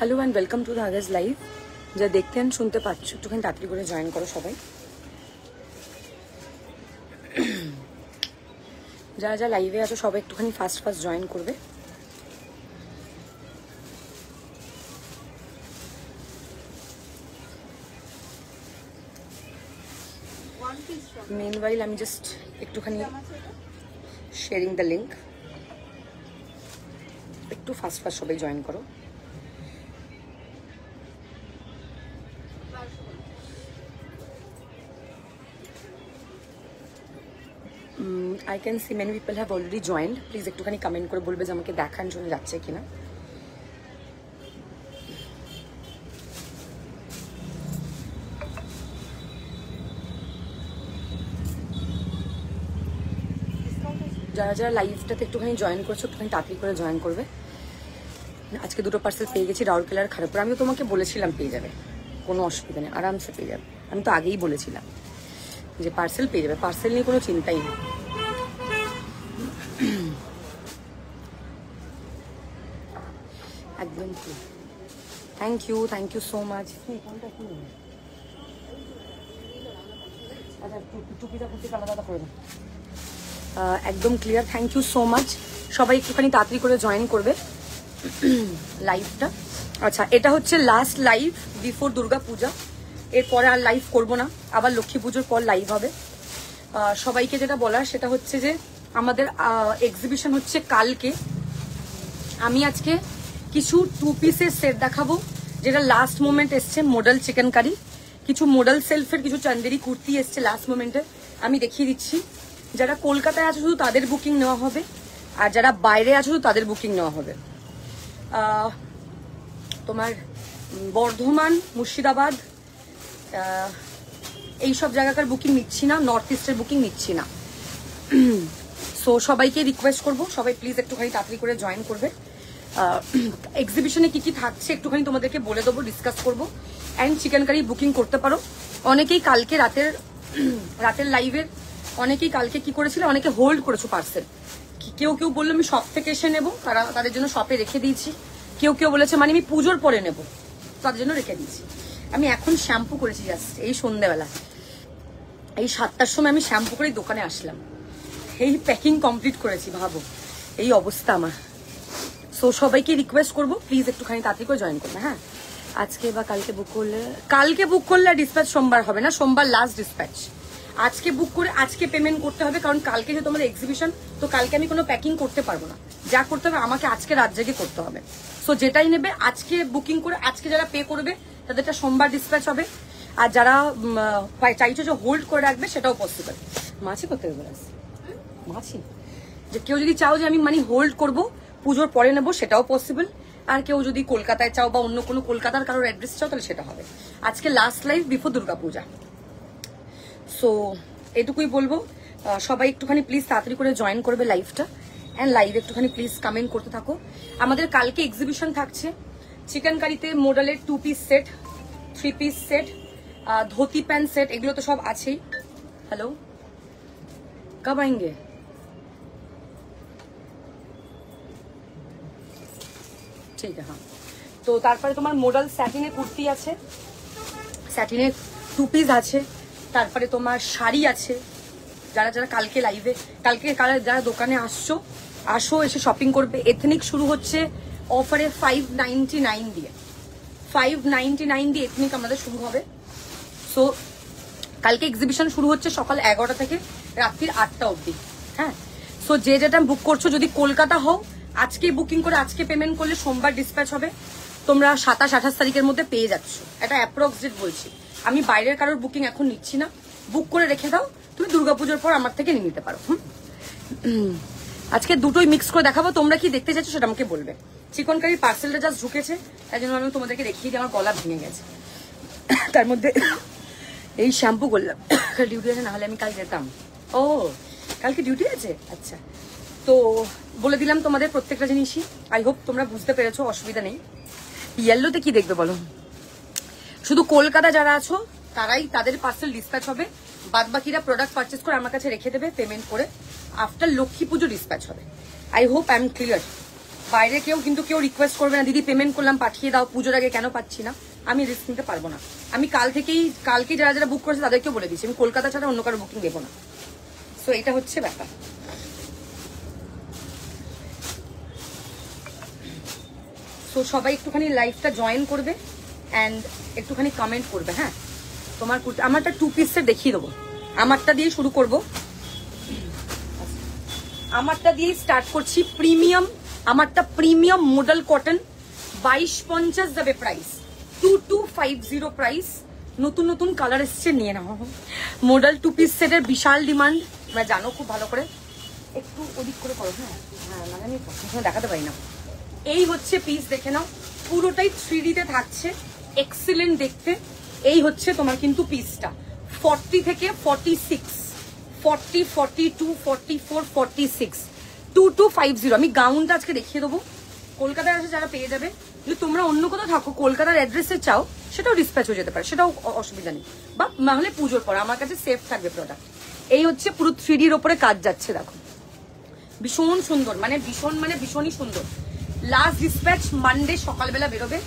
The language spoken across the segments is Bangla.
Hello and welcome to Dhagas live. যা দেখতেন শুনতে পাচ্ছ একটুখানি তাড়াতাড়ি করে জয়েন করো সবাই। যারা যা লাইভে আছো সবাই একটুখানি ফাস্ট জয়েন করবে। মেনওয়াইল আমি জাস্ট একটুখানি শেয়ারিং দ্য লিঙ্ক। একটু ফাস্ট সবাই জয়েন করো। I can see many people have already joined. Please একটুখানি কমেন্ট করে বলবে যে আমাকে দেখান শুনে যাচ্ছে কিনা। যারা যারা লাইভটাতে একটুখানি জয়েন করছো একটুখানি তাড়াতাড়ি করে জয়েন করবে। আজকে দুটো পার্সেল পেয়ে গেছি রাউরকেলার খারাপ। আমিও তোমাকে বলেছিলাম পেয়ে যাবে, কোনো অসুবিধা নেই, আরামসে পেয়ে যাবে। আমি তো আগেই বলেছিলাম যে পার্সেল পেয়ে যাবে, পার্সেল নিয়ে কোনো চিন্তাই নেই। একদম থ্যাংক ইউ সো মাচ। একদম clear, thank you so much. সবাই একটুখানি তাড়াতাড়ি করে জয়েন করবে লাইভটা। আচ্ছা, এটা হচ্ছে লাস্ট লাইভ বিফোর দুর্গা পূজা। এরপরে আর লাইভ করবো না, আবার লক্ষ্মী পুজোর পর লাইভ হবে। সবাইকে যেটা বলার সেটা হচ্ছে যে আমাদের এক্সিবিশন হচ্ছে কালকে। আমি আজকে কিছু 2 পিসের সেট দেখাবো যেটা লাস্ট মোমেন্ট এসছে। মডেল চিকেন কারি, কিছু মডেল সেলফের কিছু চান্দেরি কুর্তি এসছে লাস্ট মোমেন্টে, আমি দেখিয়ে দিচ্ছি। যারা কলকাতায় আছে শুধু তাদের বুকিং নেওয়া হবে, আর যারা বাইরে আছে শুধু তাদের বুকিং নেওয়া হবে। তোমার বর্ধমান, মুর্শিদাবাদ এইসব জায়গাকার বুকিং নিচ্ছি না, নর্থ ইস্টের বুকিং নিচ্ছি না। সো সবাইকে রিকোয়েস্ট করবো সবাই প্লিজ একটুখানি তাড়াতাড়ি করে জয়েন করবে। এক্সিবিশনে কি কি থাকছে একটুখানি তোমাদেরকে বলে দেবো, ডিসকাস করবো। অ্যান্ড চিকেন কারি বুকিং করতে পারো। অনেকেই কালকে রাতের লাইভের অনেকেই কালকে কি করেছিল, অনেকে হোল্ড করেছো পার্সেল। কেউ বললো আমি শপ থেকে এসে নেবো, তাদের জন্য শপে রেখে দিয়েছি। কেউ বলেছে মানে আমি পুজোর পরে নেবো, তাদের জন্য রেখে দিয়েছি। আমি এখন শ্যাম্পু করেছি জাস্ট এই সন্ধ্যাবেলা, এই 7টার সময় আমি শ্যাম্পু করে দোকানে আসলাম, এই প্যাকিং কমপ্লিট করেছি। ভাবো এই অবস্থা আমার। সো সবাইকে রিকোয়েস্ট করবো প্লিজ একটুখানি তাড়াতাড়ি করে জয়েন করবে। হ্যাঁ, আজকে বা কালকে বুক করলে ডিসপ্যাচ সোমবার হবে না, সোমবার লাস্ট ডিসপ্যাচ। আজকে বুক করে আজকে পেমেন্ট করতে হবে, কারণ কালকে যে তোমাদের এক্সিবিশন, তো কালকে আমি কোনো প্যাকিং করতে পারবো না। যা করতে হবে আমাকে আজকে রাত জেগে করতে হবে। সো যেটাই নেবে আজকে বুকিং করে, আজকে যারা পে করবে তাদেরটা সোমবার ডিসপ্যাচ হবে। আর যারা চাইছো যে হোল্ড করে রাখবে সেটাও পসিবল। মাছি করতে হবে মাছি, যে কেউ যদি চাও যে আমি মানে হোল্ড করবো পুজোর পরে নেবো সেটাও পসিবল। আর কেউ যদি কলকাতায় চাও বা অন্য কোনো কলকাতার কারোর অ্যাড্রেস চাও তাহলে সেটা হবে। আজকে লাস্ট লাইভ বিফোর দুর্গা পূজা। সো এটুকুই বলবো, সবাই একটুখানি প্লিজ তাড়াতাড়ি করে জয়েন করবে লাইভটা। অ্যান্ড লাইভ একটুখানি প্লিজ কমেন্ট করতে থাকো। আমাদের কালকে এক্সিবিশন থাকছে চিকেন কারিতে মডেলের 2 piece set, 3 piece set, dhoti pant set, এগুলো তো সব আছেই। হ্যালো, কব আएंगे? ঠিক আছে। হ্যাঁ, তো তারপরে তোমার মডেল স্যাটিনের কুর্তি আছে, স্যাটিনের 2 পিস আছে। তারপরে তোমার শাড়ি আছে। যারা কালকে লাইভে যারা দোকানে আসো এসে শপিং করবে। এথনিক শুরু হচ্ছে অফারে 599 দিয়ে, 599 দিয়ে এথনিক আমাদের শুরু হবে। সো কালকে এক্সিবিশন শুরু হচ্ছে সকাল 11টা থেকে রাত্রির 8টা অবধি। হ্যাঁ, সো যে যেটা বুক করছো, যদি কলকাতা হও আজকে বুকিং করে আজকে পেমেন্ট করলে সোমবার ডিসপ্যাচ হবে। তোমরা 27-28 তারিখের মধ্যে পেয়ে যাচ্ছ, এটা অ্যাপ্রক্স ডেট বলছি। আমি বাইরের কারোর বুকিং এখন নিচ্ছি না, বুক করে রেখে দাও। তুমি দুর্গাপুজোর পর আমার থেকে নিয়ে নিতে পারো। আজকে দুটোই মিক্স করে দেখাবো। তোমরা কি দেখতে চাইছো সেটা আমাকে বলবে। চিকন কারির পার্সেলটা জাস্ট ঢুকেছে, তাই জন্য আমি তোমাদেরকে দেখিয়ে দিই আমার গলা ভেঙে গেছে। তার মধ্যে এই শ্যাম্পু করলাম, ডিউটি আছে, না হলে আমি কাল যেতাম। ও কালকে ডিউটি আছে, আচ্ছা। তো বলে দিলাম তোমাদের প্রত্যেকটা জিনিসই, আই হোপ তোমরা বুঝতে পেরেছো, অসুবিধা নেই। ইয়েলোতে কি দেখবে বলো, শুধু কলকাতা যারা আছো তারাই, তাদের পার্সেল ডিসপ্যাচ হবে, বাদ বাকিরা প্রোডাক্ট পারচেস করে আমার কাছে রেখে দেবে পেমেন্ট করে, আফটার লক্ষ্মী পুজো ডিসপ্যাচ হবে। I hope I am clear. বাইরে কিন্তু কেউ রিকোয়েস্ট করবে না দিদি পেমেন্ট করলাম পাঠিয়ে দাও, পুজোর আগে কেন পাচ্ছি না, আমি রিস্ক নিতে পারবো না। আমি কালকে যারা যারা বুক করেছে তাদেরকেও বলে দিচ্ছি, আমি কলকাতা ছাড়া অন্য কারো বুকিং দেবো না। সো এটা হচ্ছে ব্যাপার। সো সবাই একটুখানি লাইভটা জয়েন করবে অ্যান্ড একটুখানি কমেন্ট করবে। হ্যাঁ, তোমার আমারটা 2 পিসের দেখিয়ে দেবো, আমারটা দিয়ে শুরু করব। আমারটা দিয়ে স্টার্ট করছি, প্রিমিয়াম, আমারটা প্রিমিয়াম মডেল কটন, 2250 যাবে প্রাইস, 2250 প্রাইস। নতুন নতুন কালার এসছে, নিয়ে নাও। মডেল 2 পিস সেটের বিশাল ডিমান্ড, তোমরা জানো খুব ভালো করে। একটু ওদিক করে করো। হ্যাঁ হ্যাঁ, মানে আমি দেখাতে পারি না। এই হচ্ছে পিস, দেখে নাও, পুরোটাই 3D তে থাকছে, এক্সিলেন্ট দেখতে। এই হচ্ছে তোমার কিন্তু পিসটা 40 থেকে 46, 40, 42, 44, 46, 2250। আমি গাউনটা আজকে দেখিয়ে দেবো, কলকাতায় আসে যারা পেয়ে যাবে। যদি তোমরা অন্য কোথাও থাকো, কলকাতার অ্যাড্রেসে চাও, সেটাও ডিসপ্যাচ হয়ে যেতে পারে, সেটাও অসুবিধা নেই, বা নাহলে পুজোর পর আমার কাছে সেফ থাকবে প্রোডাক্ট। এই হচ্ছে পুরো 3Dর ওপরে কাজ যাচ্ছে, দেখো ভীষণ সুন্দর, মানে ভীষণই সুন্দর। লাস্ট ডিসপ্যাচ মানডে সকালবেলা বেরোবে।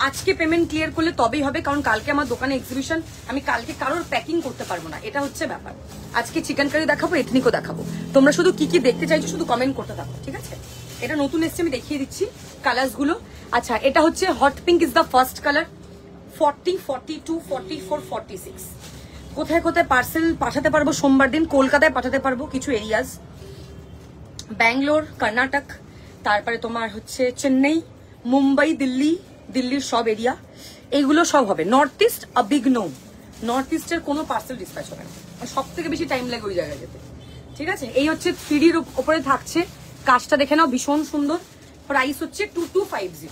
আজকে পেমেন্ট ক্লিয়ার করলে তবেই হবে, কারণ কালকে আমার দোকানে এক্সিবিশন, আমি কালকে কারোর প্যাকিং করতে পারবো না, এটা হচ্ছে ব্যাপার। আজকে চিকেন কারি দেখাবো, এথনিকও দেখাবো, তোমরা শুধু কি কি দেখতে চাইছো শুধু কমেন্ট করতে থাকো, ঠিক আছে? এটা নতুন এসছে, আমি দেখিয়ে দিচ্ছি কালার্স গুলো। আচ্ছা, এটা হচ্ছে hot pink is the first colour, 40, 42, 44, 46। কোথায় কোথায় পার্সেল পাঠাতে পারবো সোমবার দিন? কলকাতায় পাঠাতে পারবো কিছু এরিয়াজ, ব্যাঙ্গালোর, কর্ণাটক, তারপরে তোমার হচ্ছে চেন্নাই, মুম্বাই, দিল্লির সব এরিয়া, এইগুলো সব হবে। North east a big no, north ইস্টের কোনো পার্সেল ডিসপ্যাচ হবে না, সব থেকে বেশি টাইম লাগে ওই জায়গায় যেতে, ঠিক আছে? এই হচ্ছে 3Dর ওপরে থাকছে, কাজটা দেখে নাও, ভীষণ সুন্দর। প্রাইস হচ্ছে 2250,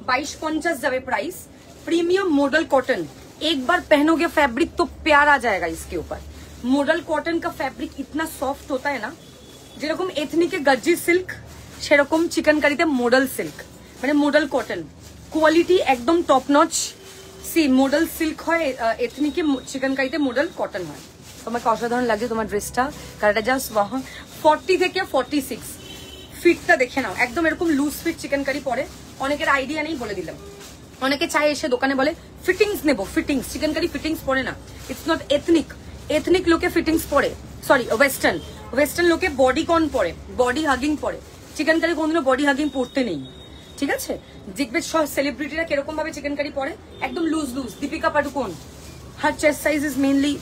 2250 যাবে প্রাইস। प्रीमियम मॉडल कॉटन, एक बार पहनोगे फैब्रिक तो प्यार आ जाएगा इसके ऊपर। मॉडल कॉटन का फैब्रिक इतना सॉफ्ट होता है ना, যেরকম এথনিকে গজ্জি সিল্ক, সেরকম চিকেন কারিতে মডেল সিল্ক, মানে মডেল কটন কোয়ালিটি একদম টপ নচ। সি মডেল সিল্ক হয় এথনিকে, চিকেন কারিতে মডেল কটন হয়। তোমাকে অসাধারণ লাগছে তোমার ড্রেসটা, কারণ এটা জাস্ট 40 থেকে 46। ফিটটা দেখে নাও, একদম এরকম লুজ ফিট চিকেন কারি পরে। অনেকের আইডিয়া নেই, বলে দিলাম। অনেকে চায় এসে দোকানে বলে ফিটিংস নেবো, ফিটিংস, চিকেন কারি ফিটিংস পরে না, ইটস নট এথনিক। এথনিক লোকে ফিটিংস পরে, সরি ওয়েস্টার্ন লোকে বডি কর্ন পরে, বডি হাগিং পরে। চিকেন কারি কোনদিনও বডি হাগিং পরতে নেই, ঠিক আছে? দেখবে সব সেলিব্রিটিরা কিরকম ভাবে চিকেন কারি পরে, একদম loose. Deepika Padukone, her chest size is mainly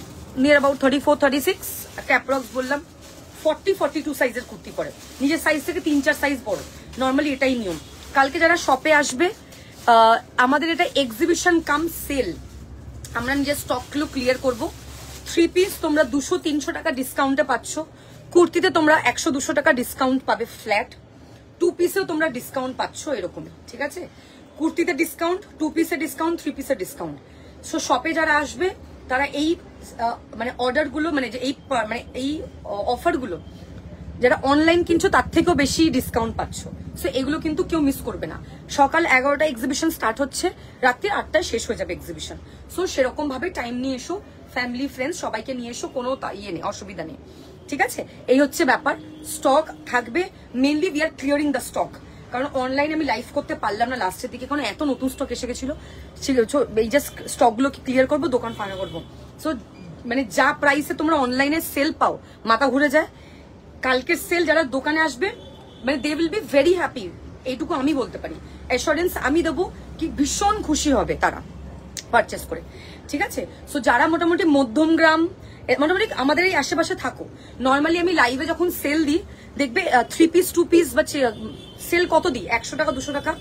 near about 34, 36, একটা অ্যাপ্রক্স বললাম। 40, 42 সাইজের কুর্তি পরে, নিজের সাইজ থেকে 3-4 সাইজ বড়, নর্মালি এটাই নিয়ম। কালকে যারা শপে আসবে, আমাদের এটা এক্সিবিশন কাম সেল, আমরা নিজের স্টকগুলো ক্লিয়ার করব। 3 পিস তোমরা 200-300 টাকা ডিসকাউন্টে পাচ্ছ, কুর্তিতে তোমরা 100-200 টাকা ডিসকাউন্ট পাবে ফ্ল্যাট, 2 পিসেও তোমরা ডিসকাউন্ট পাচ্ছ এরকম, ঠিক আছে? কুর্তিতে ডিসকাউন্ট, 2 পিসে ডিসকাউন্ট, 3 পিসে ডিসকাউন্ট। সো শপে যারা আসবে তারা এই মানে অর্ডারগুলো, মানে যে এই অফারগুলো যারা অনলাইন কিনছো তার থেকেও বেশি ডিসকাউন্ট পাচ্ছ। সো এগুলো কিন্তু কেউ মিস করবে না। সকাল 11টা এক্সিবিশন স্টার্ট হচ্ছে, রাত্রি 8টায় শেষ হয়ে যাবে এক্সিবিশন। সো সেরকম ভাবে টাইম নিয়ে এসো, ফ্যামিলি ফ্রেন্ডস সবাইকে নিয়ে এসো, কোনো ইয়ে নেই, অসুবিধা নেই, ঠিক আছে? এই হচ্ছে ব্যাপার। স্টক থাকবে, mainly we are clearing the stock, কারণ অনলাইনে আমি লাইভ করতে পারলাম না লাস্টের দিকে, কারণ এত নতুন স্টক এসে গেছিল। এই জাস্ট স্টকগুলোকে ক্লিয়ার করবো, দোকান ফাঁকা করবো। সো মানে যা প্রাইসে তোমরা অনলাইনে সেল পাও, মাথা ঘুরে যায়। কালকের সেল যারা দোকানে আসবে, মানে they will be very happy, এইটুকু আমি বলতে পারি, অ্যাসুরেন্স আমি দেবো কি ভীষণ খুশি হবে তারা পারচেস করে, ঠিক আছে? সো যারা মোটামুটি মধ্যমগ্রাম, মোটামুটি আমাদের এই আশেপাশে থাকো, নর্মালি আমি লাইভে যখন সেল দিই দেখবে 3 পিস 2 পিস বা সেল কত দিই, 100 টাকা 200 টাকা।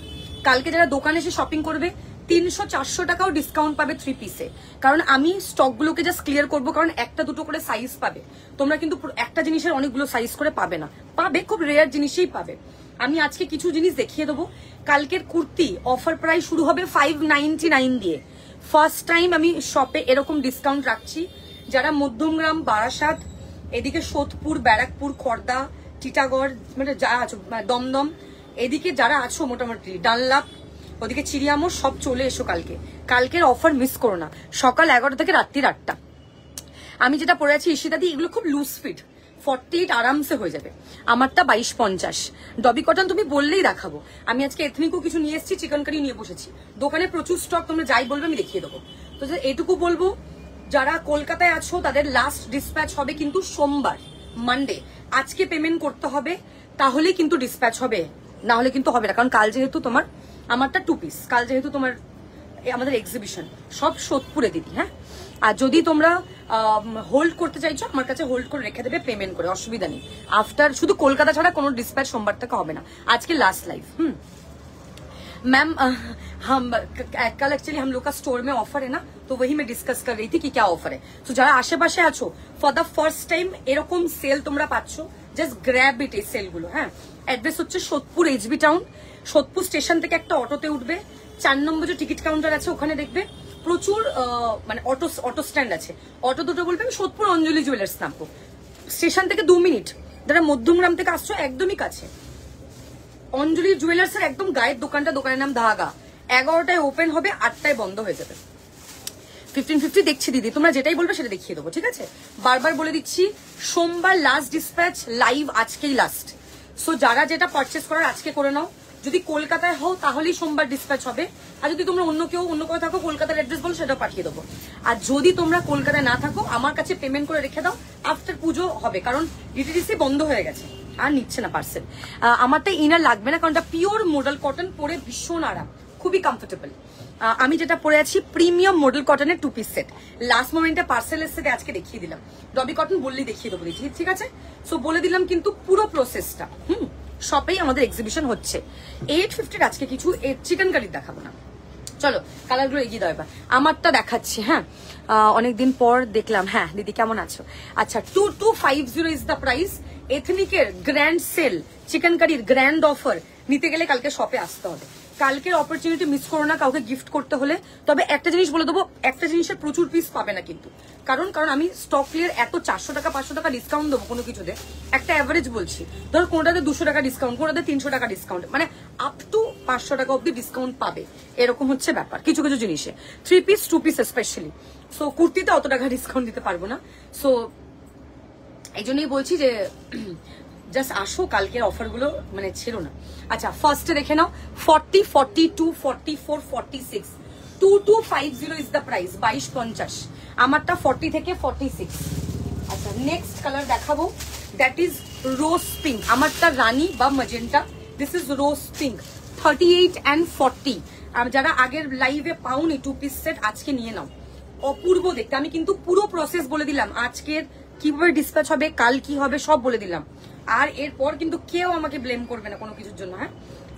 কালকে যারা দোকানে এসে শপিং করবে 300-400 টাকাও ডিসকাউন্ট পাবে 3 পিসে, কারণ আমি স্টকগুলোকে জাস্ট ক্লিয়ার করবো, কারণ 1-2 করে সাইজ পাবে তোমরা, কিন্তু একটা জিনিসের অনেকগুলো সাইজ করে পাবে না, পাবে খুব রেয়ার জিনিসই পাবে। আমি আজকে কিছু জিনিস দেখিয়ে দেবো। কালকের কুর্তি অফার প্রাইস শুরু হবে 599 দিয়ে। ফার্স্ট টাইম আমি শপে এরকম ডিসকাউন্ট রাখছি। যারা মধ্যমগ্রাম, বারাসাত, এদিকে সোদপুর, ব্যারাকপুর, খড়দা, টিটাগড়, মানে যা আছো, দমদম, এদিকে যারা আছো মোটামুটি ডানলাপ, ওদিকে চিড়িয়ামোড়, সব চলে এসো কালকে। কালকের অফার মিস করো না। সকাল 11টা থেকে রাত্রির 8টা। আমি যেটা পরে আছি ঈশিতাদি, এগুলো খুব লুজ ফিট, 48 আরামসে হয়ে যাবে। আমারটা 2250। ডবি কটন তুমি বললেই দেখাবো। আমি আজকে এথনিকও কিছু নিয়ে এসেছি, চিকেন কারি নিয়ে বসেছি। দোকানে প্রচুর স্টক, তোমরা যাই বলবে আমি দেখিয়ে দেবো। তো এটুকু বলবো, যারা কলকাতায় আছো তাদের লাস্ট ডিসপ্যাচ হবে কিন্তু সোমবার, মানডে। আজকে পেমেন্ট করতে হবে, তাহলেই কিন্তু ডিসপ্যাচ হবে, না হলে কিন্তু হবে না। কারণ কাল যেহেতু তোমার, আমারটা 2 পিস, কাল যেহেতু তোমার আমাদের এক্সিবিশন, সব সোদপুরে দিদি। হ্যাঁ, আর যদি তোমরা হোল্ড করতে চাইছো, আমার কাছে হোল্ড করে রেখে দেবে পেমেন্ট করে, অসুবিধা নেই। আফটার, শুধু কলকাতা ছাড়া কোনো ডিসপ্যাচ সোমবার থেকে হবে না। আজকে লাস্ট লাইভ। मैम हम कल एक्चुअली हम लोग का स्टोर में ऑफर है ना, तो वही मैं डिस्कस कर रही थी कि क्या ऑफर है। तो যারা আশেপাশে আছো, ফর দ্য ফার্স্ট টাইম এরকম সেল তোমরা পাচ্ছ, জাস্ট গ্র্যাব ইট এই সেল গুলো। হ্যাঁ, অ্যাড্রেস হচ্ছে Sodepur HB town. Sodepur station থেকে একটা অটোতে উঠবে, 4 নম্বর যে টিকিট কাউন্টার আছে ওখানে দেখবে প্রচুর মানে অটো স্ট্যান্ড আছে। অটো দুটো বলবে আমি সোদপুর অঞ্জলি জুয়েলার্স নামবো। স্টেশন থেকে 2 মিনিট। যারা মধ্যমগ্রাম থেকে আসছো একদমই কাছে, অঞ্জলি জুয়েলার্স এর একদম গায়ের দোকানটা, দোকানের নাম ধাগা। 11টায় ওপেন হবে, 8টায় বন্ধ হয়ে যাবে। 1550 দেখছি দিদি, তোমরা যেটাই বলবে সেটা দেখিয়ে দেবো, ঠিক আছে? বারবার বলে দিচ্ছি, সোমবার লাস্ট ডিসপ্যাচ, লাইভ আজকেই লাস্ট। সো যারা যেটা পারচেস করার আজকে করে নাও। যদি কলকাতায় হও তাহলেই সোমবার ডিসপ্যাচ হবে, আর যদি তোমরা অন্য কেউ অন্য কোথাও থাকো, কলকাতার অ্যাড্রেস বলো, সেটা পাঠিয়ে দেবো। আর যদি তোমরা কলকাতায় না থাকো, আমার কাছে পেমেন্ট করে রেখে দাও, আফটার পুজো হবে, কারণ ডিটিডিসি বন্ধ হয়ে গেছে, আর নিচ্ছে না পার্সেল। আমারটা ইনার লাগবে না, কারণ এটা পিওর মডেল কটন, পরে ভীষণ আরাম, খুবই কমফোর্টেবল। আমি যেটা পরে আছি প্রিমিয়াম মডেল কটনের 2 পিস সেট। লাস্ট মোমেন্টে পার্সেল এসে আজকে দেখিয়ে দিলাম। ডবি কটন বললেই দেখিয়ে দেবো, ঠিক আছে? সো বলে দিলাম কিন্তু পুরো প্রসেসটা। শপেই আমাদের এক্সিবিশন হচ্ছে। 850 আজকে কিছু চিকেন কারি দেখাবো না। চলো কালারগুলো এগিয়ে দাও এবার। আমারটা দেখাচ্ছি। হ্যাঁ, অনেকদিন পর দেখলাম। হ্যাঁ দিদি কেমন আছো? আচ্ছা, 2250 ইজ দ্য প্রাইস। এথনিকের গ্র্যান্ড সেল, চিকেন কারির গ্র্যান্ড অফার নিতে গেলে কালকে শপে আসতে হবে। কালকের অপরচুনিটি মিস করো না কাউকে গিফট করতে হলে। তবে একটা জিনিস বলে দেবো, একটা জিনিসের প্রচুর পিস পাবে না কিন্তু, কারণ আমি স্টক ক্লিয়ার এত 400 টাকা 500 টাকা ডিসকাউন্ট দেবো কোনো কিছুতে, একটা অ্যাভারেজ বলছি। ধর কোনোটাতে 200 টাকা ডিসকাউন্ট, কোনোটাতে 300 টাকা ডিসকাউন্ট, মানে আপ টু 500 টাকা অব্দি ডিসকাউন্ট পাবে, এরকম হচ্ছে ব্যাপার কিছু কিছু জিনিসে। 3 পিস 2 পিস স্পেশালি। সো কুর্তিতে অত টাকা ডিসকাউন্ট দিতে পারবো না। সো এই জন্যই বলছি যে জাস্ট আসো, কালকের অফার গুলো মানে ছেড়ো না। আচ্ছা, ফার্স্টে দেখে নাও 40, 42, 44, 46, 2250 ইজ দ্য প্রাইস, 2250। আমারটা 40 থেকে 46। আচ্ছা, নেক্সট কালার দেখাবো, দ্যাট ইজ রোজ পিঙ্ক। আমারটা রানী বা magenta, this is rose pink, 38 and 40। যারা আগের লাইভে পাওনি 2 পিস সেট, আজকে নিয়ে নাও, অপূর্ব দেখতে। আমি কিন্তু পুরো প্রসেস বলে দিলাম, আজকের কিভাবে ডিসপ্যাচ হবে, কাল কি হবে, সব বলে দিলাম। আর এরপর কিন্তু কেউ আমাকে ব্লেম করবে না কোনো কিছুর জন্য। হ্যাঁ,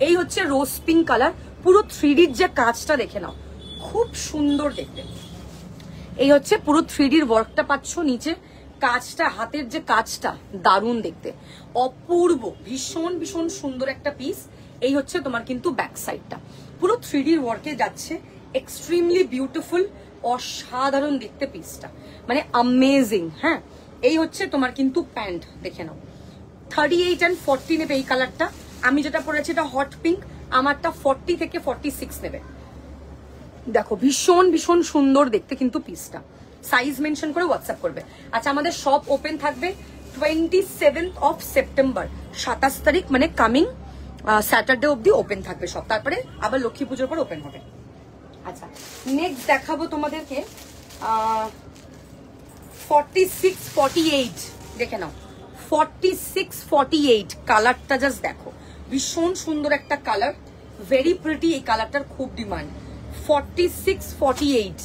এই হচ্ছে রোজ পিঙ্ক কালার, পুরো 3Dর যে কাজটা দেখে নাও, খুব সুন্দর দেখতে। এই হচ্ছে পুরো 3Dর ওয়ার্কটা পাচ্ছ নিচে, কাজটা, হাতের যে কাজটা দারুণ দেখতে, অপূর্ব, ভীষণ ভীষণ সুন্দর একটা পিস। এই হচ্ছে তোমার কিন্তু ব্যাক সাইডটা, পুরো 3Dর ওয়ার্কে যাচ্ছে, এক্সট্রিমলি বিউটিফুল, অসাধারণ দেখতে পিসটা, মানে অ্যামেজিং। হ্যাঁ, এই হচ্ছে তোমার কিন্তু প্যান্ট, দেখে নাও, 38 and 40 নেবে এই কালারটা। আমি যেটা পরেছি এটা হট পিঙ্ক, আমারটা 40 থেকে 46 নেবে। দেখো ভীষণ ভীষণ সুন্দর দেখতে কিন্তু পিসটা। সাইজ মেনশন করে হোয়াটসঅ্যাপ করবে। আচ্ছা, আমাদের শপ ওপেন থাকবে 27th of September, 27 তারিখ, মানে কামিং স্যাটারডে অব্দি ওপেন থাকবে সব, তারপরে আবার লক্ষ্মী পুজোর পর ওপেন হবে। আচ্ছা, নেক্সট দেখাবো তোমাদেরকে 46, 48 দেখে নাও, 46, 48 কালারটা জাস্ট দেখো, ভীষণ সুন্দর একটা কালার, ভেরি প্রিটি। এই কালারটার খুব ডিমান্ড। 46, 48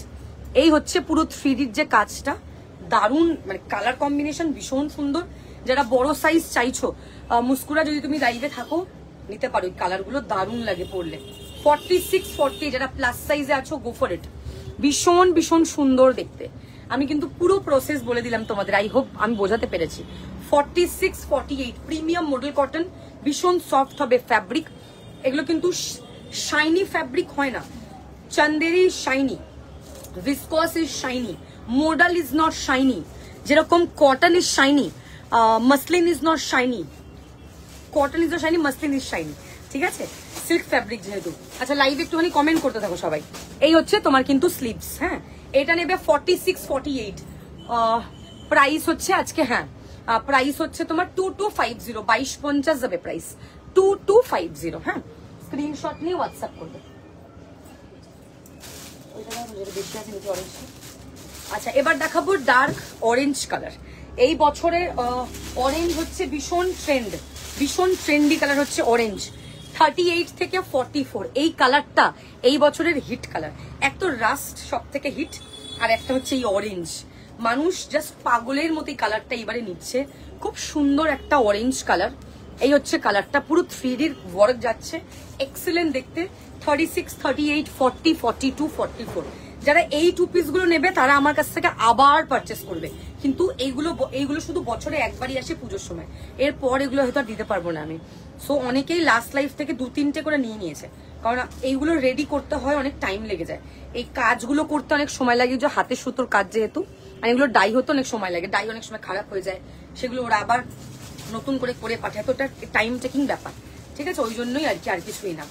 এই হচ্ছে পুরো 3Dর যে কাজটা, দারুণ, মানে কালার কম্বিনেশন ভীষণ সুন্দর। যারা বড় সাইজ চাইছো, মুস্কুরা যদি তুমি লাইভে থাকো নিতে পারো, এই কালারগুলো দারুণ লাগে পরলে। 46, 40 যারা প্লাস সাইজে আছো, গো ফর ইট, ভীষণ ভীষণ সুন্দর দেখতে। আমি কিন্তু পুরো প্রসেস বলে দিলাম তোমাদের, আই হোপ আমি বোঝাতে পেরেছি। 46, 48 প্রিমিয়াম মডেল কটন, ভীষণ সফট হবে ফ্যাব্রিক। এগুলো কিন্তু শাইনি ফ্যাব্রিক হয় না, Chanderi shiny, viscose is shiny, modal is not shiny, যেরকম cotton is shiny, muslin is not shiny, cotton is not shiny, muslin is shiny, ঠিক আছে, সিল্ক ফ্যাব্রিক যেহেতু। আচ্ছা লাইভ একটুখানি কমেন্ট করতে থাকো সবাই। এই হচ্ছে তোমার কিন্তু স্লিভস, হ্যাঁ এটা নেবে 46 48, প্রাইস হচ্ছে আজকে, হ্যাঁ প্রাইস হচ্ছে তোমার 2250, 2250 যাবে প্রাইস, 2250, হ্যাঁ স্ক্রিনশট নিয়ে হোয়াটসঅ্যাপ করবে। আচ্ছা এবার দেখাবো ডার্ক অরেঞ্জ কালার। এই বছরে অরেঞ্জ হচ্ছে ভীষণ ট্রেন্ড, ভীষণ ট্রেন্ডি কালার হচ্ছে অরেঞ্জ। 38 থেকে 44 এই কালারটা এই বছরের হিট কালার। এক তো রাস্ট সব থেকে হিট, আর একটা হচ্ছে এই অরেঞ্জ। মানুষ জাস্ট পাগলের মতো এই কালারটা এবারে নিচ্ছে। খুব সুন্দর একটা অরেঞ্জ কালার। এই হচ্ছে কালারটা, পুরো 3D ওয়ার্ক যাচ্ছে, এক্সেলেন্ট দেখতে। 36 38 40 42 44 যারা এই 2 পিস গুলো নেবে তারা আমার কাছ থেকে আবার পারচেস করবে। কিন্তু এইগুলো শুধু বছরে একবারই আসে পুজোর সময়, এরপর এগুলো হয়তো আর দিতে পারবো না আমি। সো অনেকেই লাস্ট লাইফ থেকে 2-3টে করে নিয়ে নিয়েছে, কারণ এইগুলো রেডি করতে হয়, অনেক টাইম লেগে যায়। এই কাজগুলো করতে অনেক সময় লাগে, যে হাতের সুতোর কাজ যেহেতু, আর এগুলো ডাই হতে অনেক সময় লাগে, ডাই অনেক সময় খারাপ হয়ে যায়, সেগুলো ওরা আবার নতুন করে করে পাঠায়, তো এটা টাইম টেকিং ব্যাপার, ঠিক আছে, ওই জন্যই আর কি, আর কিছুই না।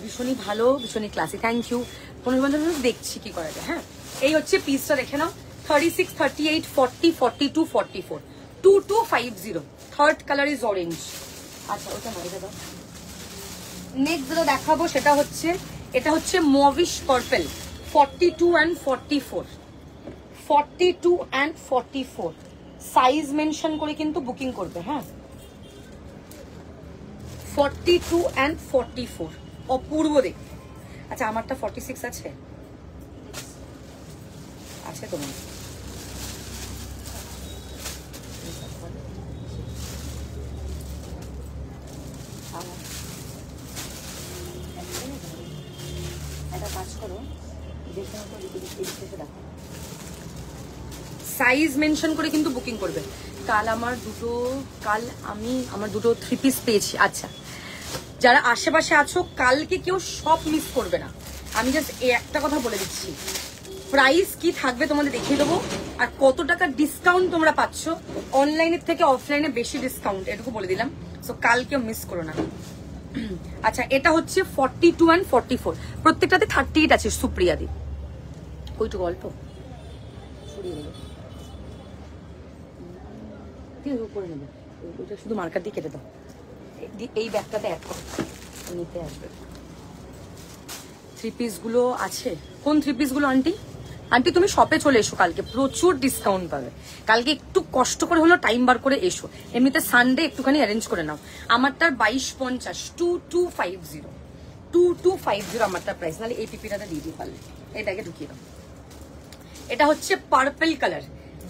ভীষণই ভালো, ভীষণই ক্লাসি, থ্যাংক ইউ। 15 দেখছি কি করা যায়। হ্যাঁ এই হচ্ছে পিসটা, দেখে নাও। 36 38 40 42 44 2250, থার্ড কালার ইজ অরেঞ্জ। আচ্ছা ওটা নয়, এটা দাও। নেক্সট যেটা দেখাবো সেটা হচ্ছে, এটা হচ্ছে mauvish purple, 42 and 44, 42 and 44 size mention করে কিন্তু বুকিং করবে। হ্যাঁ 42 and 44 অপূর্ব দেখতে। আচ্ছা আমারটা 46 আছে, আছে তোমার? একটা কাজ করো, দেখে দেখো, সাইজ মেনশন করে কিন্তু বুকিং করবে। কাল আমার দুটো 3 পিস পেয়েছি। আচ্ছা যারা আশেপাশে আছো কালকে কেউ সব মিস করবে না, আমি জাস্ট এই একটা কথা বলে দিচ্ছি, প্রাইস কি থাকবে তোমাদের দেখিয়ে দেবো, আর কত টাকা ডিসকাউন্ট তোমরা পাচ্ছ, অনলাইনের থেকে অফলাইনে বেশি ডিসকাউন্ট, এটুকু বলে দিলাম। সো কাল কেউ মিস করো না। আচ্ছা এটা হচ্ছে 42 and 44, প্রত্যেকটাতে 38 আছে। সুপ্রিয়া দি ওইটুকু অল্প করে নেবে, ওইটা শুধু মার্কার দিয়ে কেটে দাও, এই ব্যাগটাতে অ্যাড করো, নিতে আসবে। 3 পিস গুলো আছে, কোন 3 পিস গুলো আন্টি? আন্টি তুমি শপে চলে এসো, কালকে প্রচুর ডিসকাউন্ট পাবে। কালকে একটু কষ্ট করে হলো টাইম বার করে এসো, এমনিতে সানডে একটুখানি অ্যারেঞ্জ করে নাও। আমারটার 2250, 2250, 2250 আমারটার প্রাইস। নাহলে এই পিপিটাতে দিয়ে দিই পারলে, এই ব্যাগে ঢুকিয়ে দাও। এটা হচ্ছে পার্পল কালার,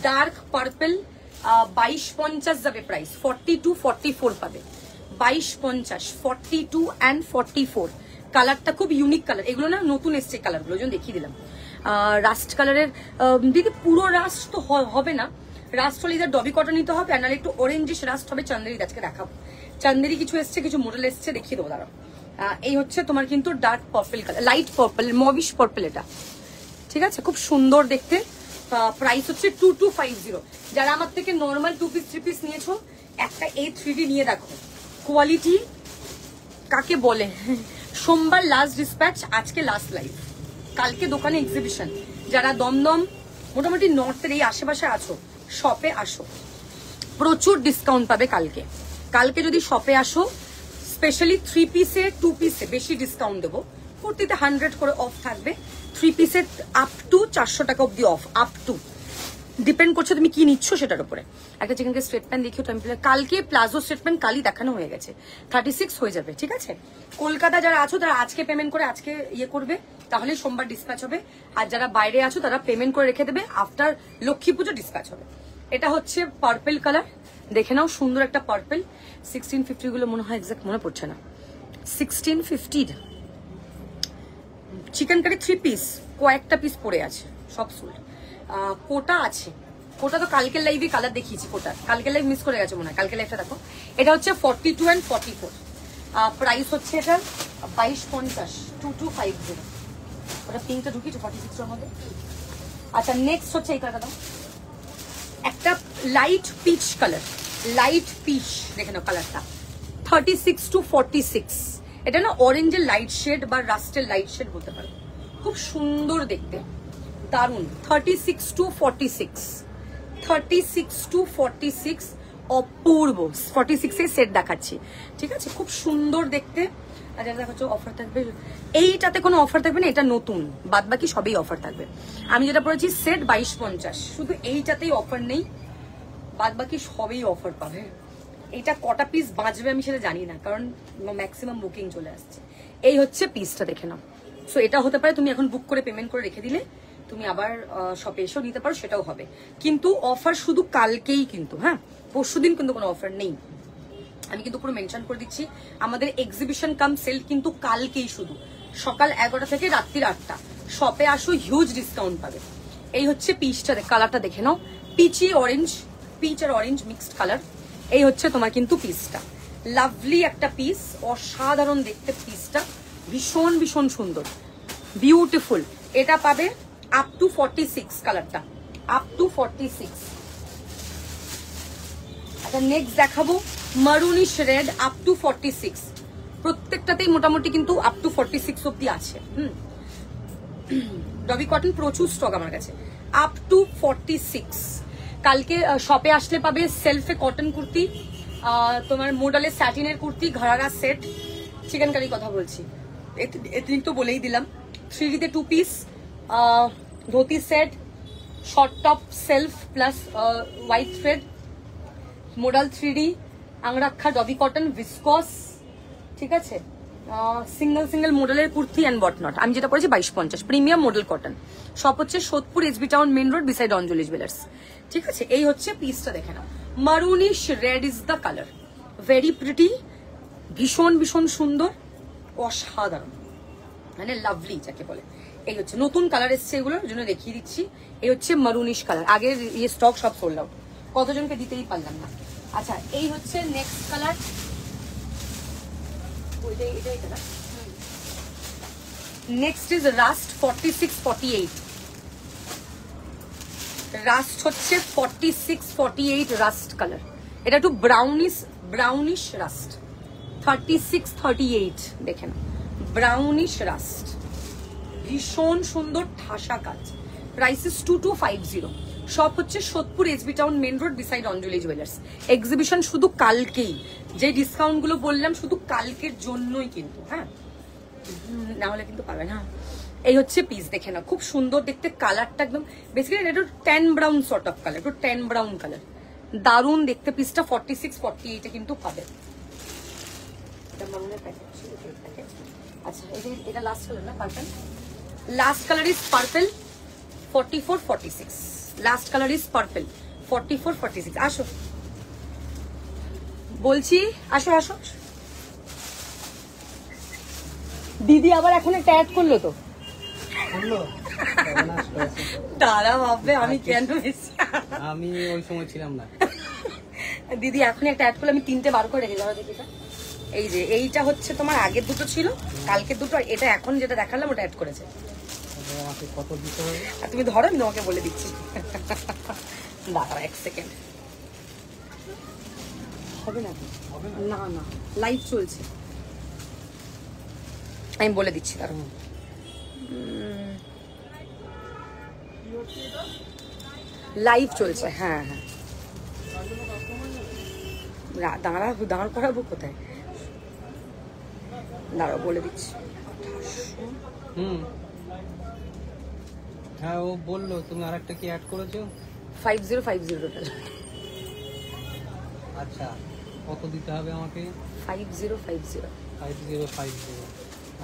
ডার্ক পার্পল, 2250 যাবে প্রাইস, 42 44 পাবে, 2250, 42 and 44। কালারটা খুব ইউনিক কালার, এগুলো না নতুন এসছে কালারগুলো, যেন দেখিয়ে দিলাম। রাস্ট কালারের, দিদি পুরো রাস্ট তো হবে না, রাস্ট হলে ইদার ডবি কটন নিতে হবে, আর নাহলে একটু অরেঞ্জিশ রাস্ট হবে। চান্দেরি আজকে দেখাবো, চান্দেরি কিছু এসছে, কিছু মডেল এসছে, দেখিয়ে দেবো দাঁড়াও। এই হচ্ছে তোমার কিন্তু dark purple colour, light purple, mauvish purple এটা, ঠিক আছে, খুব সুন্দর দেখতে। প্রাইস হচ্ছে 2250। যারা আমার থেকে নর্মাল 2 পিস 3 পিস নিয়েছো, একটা এই 3D নিয়ে দেখো, কোয়ালিটি কাকে বলে। সোমবার লাস্ট ডিসপ্যাচ, আজকে লাস্ট লাইভ, কালকে দোকানে এক্সিবিশন। যারা দমদম মোটামুটি নর্থের এই আশেপাশে আছো, শপে আসো, প্রচুর ডিসকাউন্ট পাবে কালকে। কালকে যদি শপে আসো, স্পেশালি 3 পিসে 2 পিসে বেশি ডিসকাউন্ট দেবো, কুর্তিতে 100 করে অফ থাকবে, 3 পিসে আপ টু 400 টাকা অব্দি অফ, আপ টু, ডিপেন্ড করছে তুমি কি নিচ্ছ সেটার উপরে। একটা চিকেনকে স্ট্রেট প্যান্ট দেখিও, কালকে প্লাজো স্ট্রেট প্যান্ট কালই দেখানো হয়ে গেছে, 36 হয়ে যাবে, ঠিক আছে। কলকাতা যারা আছো তারা আজকে পেমেন্ট করে আজকে ইয়ে করবে, তাহলে সোমবার ডিসপ্যাচ হবে। আর যারা বাইরে আছো তারা পেমেন্ট করে রেখে দেবে, আফটার লক্ষ্মী পুজো ডিসপ্যাচ হবে। এটা হচ্ছে পার্পল কালার, দেখে নাও, সুন্দর একটা পার্পল। 1650 গুলো মনে হয় এক্সাক্ট মনে পড়ছে না, 1650 চিকেন কারি 3 পিস, কয়েকটা পিস পড়ে আছে, সব সোল্ড। কোটা আছে কোটা তো কালকের লাইভে কালার দেখিয়েছি, কোটা কালকের লাইভ মিস করে গেছে মনে হয়, কালকের লাইভটা দেখো। এটা হচ্ছে 42 and 44, প্রাইস হচ্ছে এটা 2250, 2250। ওটা পিঙ্কটা ঢুকিয়েছে 46 এর মধ্যে। আচ্ছা নেক্সট হচ্ছে এই কালারটা, একটা light peach colour, light pitch দেখে নাও কালারটা, 36 to 46। এটা না অরেঞ্জের লাইট শেড বা রাস্টের লাইট শেড বলতে পারো, খুব সুন্দর দেখতে, দারুন। 36 to 46, 36 to 46, অপূর্ব। 46 এর সেট দেখাচ্ছি, ঠিক আছে, খুব সুন্দর দেখতে। আচ্ছা দেখাচ্ছ অফার থাকবে, এইটাতে কোনো অফার থাকবে না, এটা নতুন, বাদ বাকি সবই অফার থাকবে। আমি যেটা পড়েছি সেট 2250, শুধু এইটাতেই অফার নেই, বাদ বাকি সবই অফার পাবে। এটা কটা পিস বাঁচবে আমি সেটা জানি না, কারণ ম্যাক্সিমাম বুকিং চলে আসছে। এই হচ্ছে পিসটা দেখে নাও। সো এটা হতে পারে তুমি এখন বুক করে পেমেন্ট করে রেখে দিলে তুমি আবার শপে এসেও নিতে পারো, সেটাও হবে। কিন্তু অফার শুধু কালকেই কিন্তু, হ্যাঁ পরশুদিন কিন্তু কোনো অফার নেই। আমি কিন্তু পুরো মেনশন করে দিচ্ছি, আমাদের এক্সিবিশন কাম সেল কিন্তু কালকেই, শুধু সকাল 11টা থেকে রাত্রির 8টা। শপে আসো, হিউজ ডিসকাউন্ট পাবে। এই হচ্ছে পিসটা, কালারটা দেখে নাও, পিচি অরেঞ্জ, পিচ আর অরেঞ্জ মিক্সড কালার। এই হচ্ছে তোমার কিন্তু পিসটা, লাভলি একটা পিস, অসাধারণ দেখতে পিসটা, ভীষণ ভীষণ সুন্দর, বিউটিফুল। এটা পাবে আপ টু 46 কালারটা, আপ টু 46। আচ্ছা নেক্সট দেখাবো মারুনিশ রেড, আপ টু 46। প্রত্যেকটাতেই মোটামুটি কিন্তু আপ টু 46 অব্দি আছে। ডবি কটন প্রচুর স্টক আমার কাছে, আপ টু 46। কালকে শপে আসলে পাবে সেলফে কটন কুর্তি, তোমার মোডালের স্যাটিনের কুর্তি, ঘরারা সেট, চিকেন কারি কথা বলছি, এতদিন তো বলেই দিলাম। 3D-তে 2 piece, dhoti set, short top self plus white thread, modal 3D, angrakha dobby cotton viscose, ঠিক আছে, সিঙ্গেল সিঙ্গেল মডেলের কুর্তি অ্যান্ড বটনট। আমি যেটা পড়েছি 2250, প্রিমিয়াম মডেল কটন। সব হচ্ছে Sodepur SB town main road beside Anjali jewellers, ঠিক আছে। এই হচ্ছে পিসটা দেখে নাও, maroonish red is the colour, very pretty, ভীষণ ভীষণ সুন্দর, অসাধারণ, মানে লাভলি যাকে বলে। এই হচ্ছে নতুন কালার এসছে, এগুলোর জন্য দেখিয়ে দিচ্ছি। এই হচ্ছে মারুনিশ কালার, আগের ইয়ে স্টক সব সোল্ড আউট, কতজনকে দিতেই পারলাম না। আচ্ছা এই হচ্ছে next colour, next is rust 46, 48। Rust হচ্ছে 46, 48 রাস্ট কালার। এটা একটু ব্রাউনিশ রাস্ট, 36, 38 দেখেন, ব্রাউনিশ রাস্ট, ভীষণ সুন্দর ঠাসা কাজ। প্রাইসেস 2250। সব হচ্ছে Sodepur SB town main road beside Anjali jewellers. Exhibition শুধু কালকেই, যে ডিসকাউন্ট গুলো বললাম শুধু কালকের জন্যই কিন্তু, হ্যাঁ না হলে কিন্তু পাবে না। এই হচ্ছে পিস দেখে না, খুব সুন্দর দেখতে, কালারটা একদম বেসিক্যালি একটু tan brown sort of colour, একটু ট্যান ব্রাউন কালার, দারুণ দেখতে পিসটা। 46, 48 কিন্তু পাবে। আচ্ছা এটা লাস্ট কালার না, purple, last colour is purple, 44, 46, last colour is purple, 44, 46। আসো বলছি, আসো আসো। দিদি আবার এখন একটা অ্যাড করলো তো, তারা ভাববে আমি কেন এসেছি, আমি ওই সময় ছিলাম না। দিদি এখন একটা অ্যাড করলো, আমি 3টে বার করে রেখে যাবো। দেখি এই যে এইটা হচ্ছে তোমার আগের দুটো ছিল, কালকের দুটো, এটা এখন যেটা দেখালাম ওটা অ্যাড করেছে। আমাকে কত দিতে হবে? আর তুমি ধরো, আমি তোমাকে বলে দিচ্ছি, দাঁড়াও 1 সেকেন্ড। হবে না না না, লাইভ চলছে, আমি বলে দিচ্ছি তার লাইভ চলছে। হ্যাঁ হ্যাঁ দাঁড় করাবো কোথায়, দাঁড়াও বলে দিচ্ছি। হ্যাঁ ও বললো তুমি আরেকটা কি অ্যাড করেছো? 5050 টোটাল। আচ্ছা কত দিতে হবে আমাকে? 5050। 5050।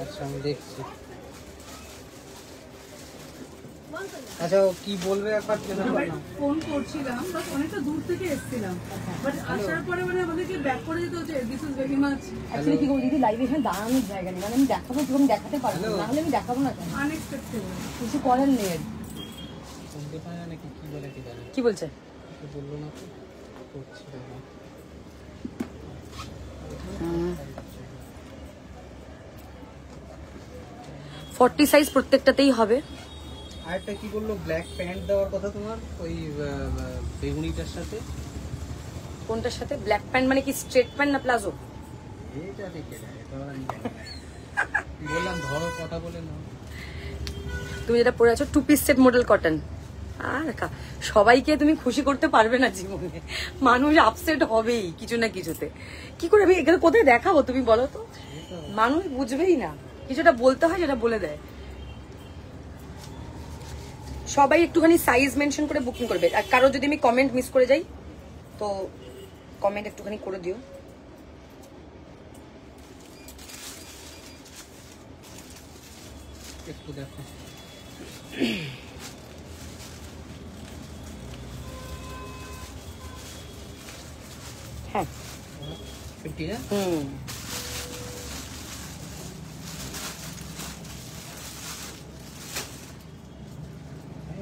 আচ্ছা আমি দেখছি। আচ্ছা ও কি বলবে একবার ফোন করছিলাম, বাট অনেকটা দূর থেকে এসেছিলাম, বাট আসার পরে মানে আমাদেরকে ব্যাক করে দিতে হচ্ছে। This is very much actually কি বলি দিদি, লাইভে এখানে দাঁড়ানোর জায়গা নেই, মানে আমি দেখাবো, তুমি দেখাতে পারবো না, নাহলে আমি দেখাবো না কেন, আনএক্সপেক্টেড। কিছু করার নেই। বুঝতে পারে না নাকি কি বলে কি জানি, কি বলছে? কিছু বললো না তো, করছিল না। 40 সাইজ প্রত্যেকটাতেই হবে। আরেকটা কি বললো, ব্ল্যাক প্যান্ট দেওয়ার কথা তোমার ওই বেগুনিটার সাথে। কোনটার সাথে? ব্ল্যাক প্যান্ট মানে কি স্ট্রেট প্যান্ট না প্লাজো? এটা দেখে না, এটা আমি জানি না। বললাম ধরো কথা বলে নাও। তুমি যেটা পরে আছো 2 পিস সেট মডেল কটন। আর সবাইকে তুমি খুশি করতে পারবে না জীবনে, মানুষ আপসেট হবেই কিছু না কিছুতে। কি করে আমি এখানে কোথায় দেখাবো তুমি বলো তো? মানুষ বুঝবেই না, কিছুটা বলতে হয় যেটা বলে দেয়। সবাই একটুখানি সাইজ মেনশন করে বুকিং করবে। আর কারো যদি আমি কমেন্ট মিস করে যাই তো কমেন্ট একটুখানি করে দিও। একটু দেখো। হ্যাঁ 50 না?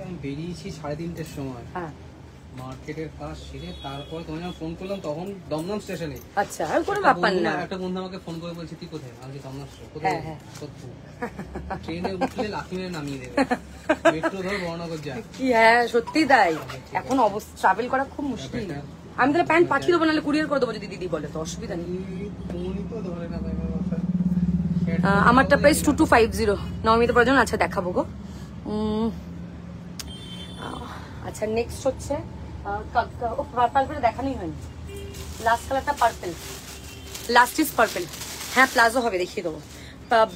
আমি বেরিয়েছি 3:30টার সময়, হ্যাঁ মার্কেটের কাজ সেরে তারপর তোমায় যখন ফোন করলাম তখন দমদম স্টেশনে। আচ্ছা, আর কোনো ব্যাপার না। একটা বন্ধু আমাকে ফোন করে বলছে তুই কোথায়? আমি দমদম স্টেশন। হ্যাঁ, কোথায়? হ্যাঁ। সোদপুর। ট্রেনে উঠলে লাথিমেরে নামিয়ে দেবে, মেট্রো ধর বর্ণনগর যায়। কি হ্যাঁ সত্যি তাই, এখন অবস্থা ট্রাভেল করা খুব মুশকিল। আমি তাহলে প্যান্ট পাঠিয়ে দেবো, নাহলে কুরিয়ার করে দেবো যদি দিদি বলে, তো অসুবিধা নেই। ফোনই তো ধরে না ভাই আমার বাসায়। আমারটা প্রাইস 2250 নবমীতে প্রয়োজন। আচ্ছা দেখাবো গো। আচ্ছা নেক্সট হচ্ছে পার্পল দেখানোই হয়নি। লাস্ট কালারটা পার্পল, লাস্ট ইজ পার্পল। হ্যাঁ প্লাজো হবে, দেখিয়ে দেবো।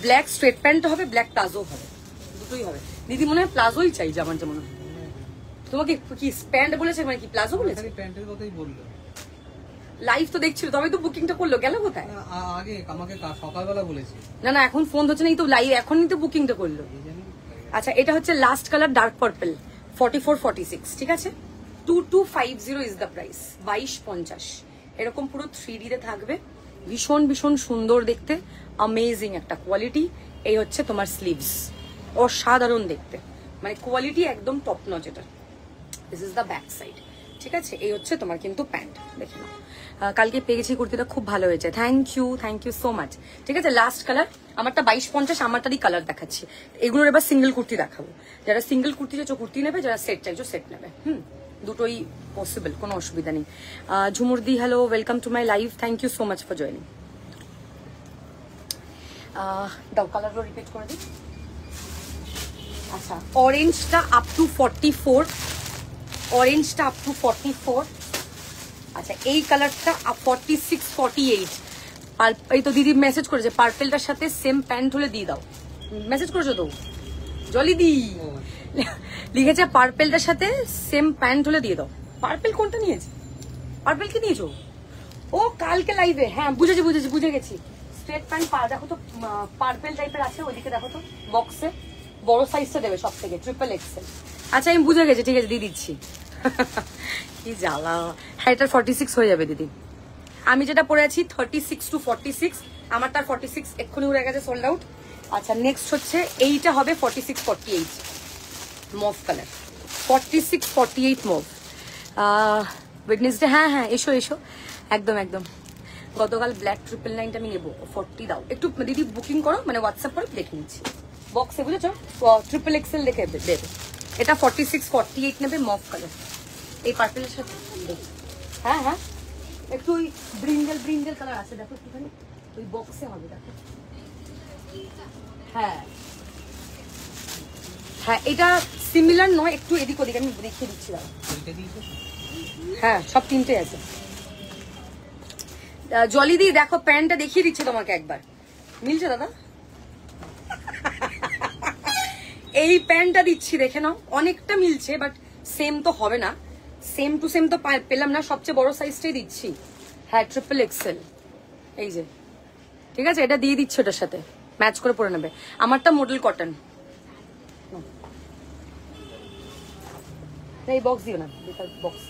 ব্ল্যাক স্ট্রেট প্যান্ট হবে, ব্ল্যাক প্লাজো হবে, দুটোই হবে। দিদি মনে হয় প্লাজোই চাই, আমার যেমন হয়। তোমাকে কি প্যান্ট বলেছে মানে কি প্লাজো বলেছে? খালি প্যান্টের কথাই বললো। লাইভ তো দেখছিল, তবে তো বুকিংটা করলো, গেল কোথায়? আগে আমাকে সকালবেলা বলেছে। না না এখন ফোন ধরছে না, এই তো লাইভ এখনই তো বুকিংটা করলো। আচ্ছা এটা হচ্ছে লাস্ট কালার ডার্ক পার্পল 4446, ঠিক আছে। 2250 ইজ দ্য প্রাইস, 2250। এরকম পুরো 3D তে থাকবে, ভীষণ ভীষণ সুন্দর দেখতে, অ্যামেজিং একটা কোয়ালিটি। এই হচ্ছে তোমার স্লিভস, অসাধারণ দেখতে, মানে কোয়ালিটি একদম টপ নচ। এটা this is the back side, ঠিক আছে। এই হচ্ছে তোমার কিন্তু প্যান্ট, দেখে নাও। কালকে পেয়ে গেছি কুর্তিটা, খুব ভালো হয়েছে, থ্যাংক ইউ সো মাচ। ঠিক আছে লাস্ট কালার আমারটা 2250, আমারটারই কালার দেখাচ্ছি। এগুলোর এবার সিঙ্গেল কুর্তি দেখাবো। যারা সিঙ্গেল কুর্তি চাইছো কুর্তি নেবে, যারা সেট চাইছো সেট নেবে। দুটোই পসিবল, কোনো অসুবিধা নেই। ঝুমুরদি hello, welcome to my live, thank you so much for joining. দাও কালারগুলো রিপিট করে দিই। আচ্ছা অরেঞ্জটা আপ টু 44, অরেঞ্জটা আপ টু 44। আচ্ছা এই কালারটা 46 48। এই তো দিদি মেসেজ করেছে, পার্পেলটার সাথে সেম প্যান্ট হলে দিয়ে দাও। মেসেজ করেছো তো জলি দি, লিখেছে পার্পেলটার সাথে সেম প্যান্ট হলে দিয়ে দাও। পার্পেল কোনটা নিয়েছে? পার্পেল কি নিয়েছো? ও কালকে লাইভে, হ্যাঁ বুঝেছি বুঝে গেছি। স্ট্রেট প্যান্ট দেখো তো পার্পেল টাইপের আছে, ওইদিকে দেখো তো বক্সে, বড় সাইজটা দেবে সব থেকে, XXL। আচ্ছা আমি বুঝে গেছি, ঠিক আছে দিয়ে দিচ্ছি। কি জ্বালা। হ্যাঁ এটা 46 হয়ে যাবে দিদি। আমি যেটা পরে আছি 36 to 46, আমারটা 46 এক্ষুনি উড়ে গেছে, সোল্ড আউট। আচ্ছা নেক্সট হচ্ছে এইটা হবে 46 48 মভ কালার, 46 48 মভ। ওয়েডনেসডে, হ্যাঁ এসো একদম। গতকাল ব্ল্যাক 999টা আমি নেবো, 40 দাও একটু দিদি, বুকিং করো মানে হোয়াটসঅ্যাপ করে দেখে নিচ্ছি বক্সে, বুঝেছো? XXL দেখে দেবে। এটা 46 48 নেবে, মভ কালার এই পার্পেলের সাথে। হ্যাঁ একটু ওই ব্রিঞ্জেল কালার আছে, দেখো একটুখানি ওই বক্সে হবে, দেখো। হ্যাঁ এটা সিমিলার নয়, একটু এদিক ওদিক, আমি দেখিয়ে দিচ্ছি দাও। হ্যাঁ সব তিনটে আছে। জলি দি দেখো প্যান্টটা দেখিয়ে দিচ্ছি তোমাকে একবার, মিলছে দাদা? এই প্যান্টটা দিচ্ছি দেখে নাও, অনেকটা মিলছে বাট সেম তো হবে না, সেম টু সেম তো পেলাম না, সবচেয়ে বড় সাইজটাই দিচ্ছি। হ্যাঁ XXL, এই যে ঠিক আছে, এটা দিয়ে দিচ্ছি, ওটার সাথে ম্যাচ করে পরে নেবে। আমারটা মডেল কটন, এই বক্স দিও না, বক্স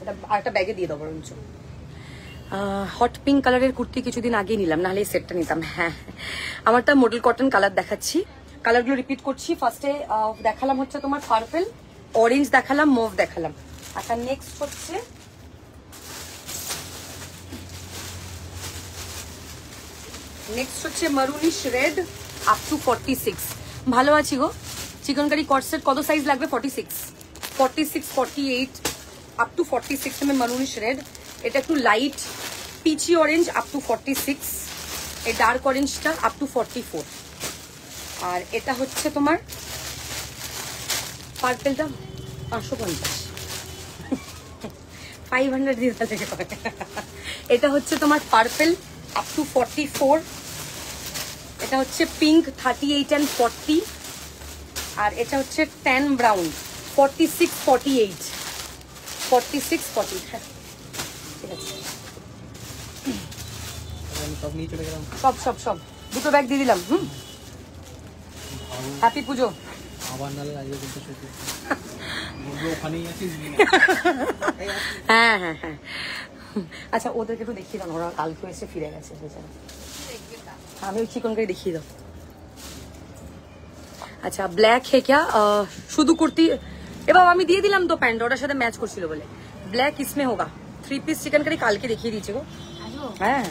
এটা আরেকটা ব্যাগে দিয়ে দাও বরঞ্চ। হট পিঙ্ক কালারের কুর্তি কিছুদিন আগে নিলাম, নাহলে এই সেটটা নিতাম। হ্যাঁ আমারটা মডেল কটন কালার দেখাচ্ছি, কালারগুলো রিপিট করছি। ফার্স্টে দেখালাম হচ্ছে তোমার পার্পেল, অরেঞ্জ দেখালাম, মুভ দেখালাম। আচ্ছা নেক্সট হচ্ছে মারুনিশ রেড আপ টু 46। ভালো আছি গো। চিকন কারি কটসেট কত সাইজ লাগবে? 46, 48 আপ টু 46 में মারুনিশ রেড। এটা একটু light peachy orange up to 46, এই ডার্ক অরেঞ্জটা আপ টু 44। আর এটা হচ্ছে তোমার পার্পেলটা 550, 500 দিয়ে থেকে পাবে। এটা হচ্ছে তোমার পার্পেল আপ টু 44। এটা হচ্ছে পিঙ্ক 38 and 40। আর এটা হচ্ছে ট্যান ব্রাউন 46, 48, 46, 40। হ্যাঁ ঠিক আছে, আমি সব নিয়ে চলে গেলাম। সব দুটো ব্যাগ দিয়ে দিলাম। হ্যাপি পুজো। আবার নালে আজকে কিন্তু শুধু ওখানেই আছিস। হ্যাঁ হ্যাঁ হ্যাঁ। আচ্ছা ওদেরকে একটু দেখিয়ে দাও, ওরা কালকে এসে ফিরে গেছে। আমি ওই চিকন করে দেখিয়ে দাও। আচ্ছা ব্ল্যাক হে ক্যা? শুধু কুর্তি এবার আমি দিয়ে দিলাম তো, প্যান্ট ওটার সাথে ম্যাচ করছিল বলে। ব্ল্যাক ইসমে হোগা। 3 পিস চিকেন কারি কালকে দেখিয়ে দিয়েছে গো। হ্যাঁ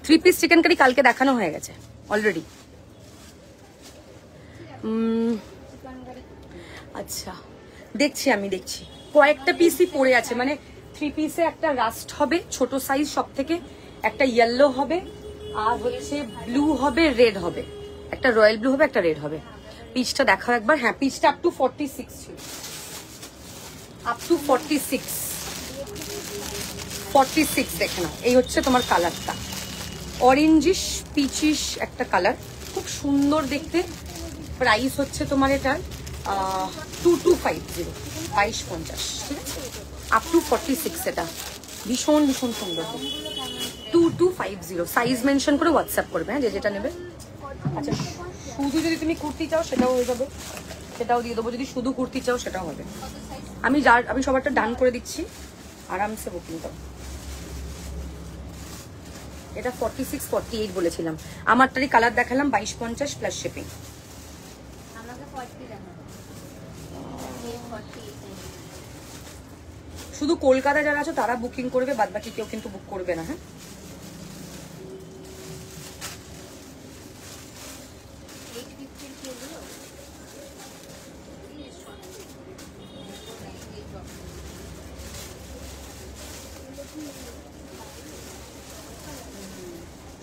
3 পিস চিকেন কারি কালকে দেখানো হয়ে গেছে অলরেডি। আচ্ছা দেখছি, আমি দেখছি কয়েকটা পিসই পড়ে আছে, মানে 3 পিসে একটা রাস্ট হবে ছোট সাইজ সব থেকে, একটা ইয়েলো হবে, আর হচ্ছে ব্লু হবে, রেড হবে, একটা রয়্যাল ব্লু হবে, একটা রেড হবে। পিচটা দেখাও একবার। হ্যাঁ পিচটা আপ টু 46 ছিল, আপ টু 46 দেখে নাও। এই হচ্ছে তোমার কালারটা, অরেঞ্জিশ পিচিশ একটা কালার, খুব সুন্দর দেখতে। প্রাইস হচ্ছে তোমার এটার 2250, 2250, ঠিক আছে, আপ টু 46। এটা ভীষণ ভীষণ সুন্দর, 2250। সাইজ মেনশন করে হোয়াটসঅ্যাপ করবে, হ্যাঁ যে যেটা নেবে। আচ্ছা শুধু যদি তুমি কুর্তি চাও সেটাও হয়ে যাবে, সেটাও দিয়ে দেবো। যদি শুধু কুর্তি চাও সেটাও হবে। আমি সবারটা ডান করে দিচ্ছি, আরামসে বুকিং করো। এটা 46, 48 বলেছিলাম। আমারটারই কালার দেখালাম 2250 প্লাস শিপিং। শুধু কলকাতা যারা আছো তারা বুকিং করবে, বাদ বাকি কেউ কিন্তু বুক করবে না। হ্যাঁ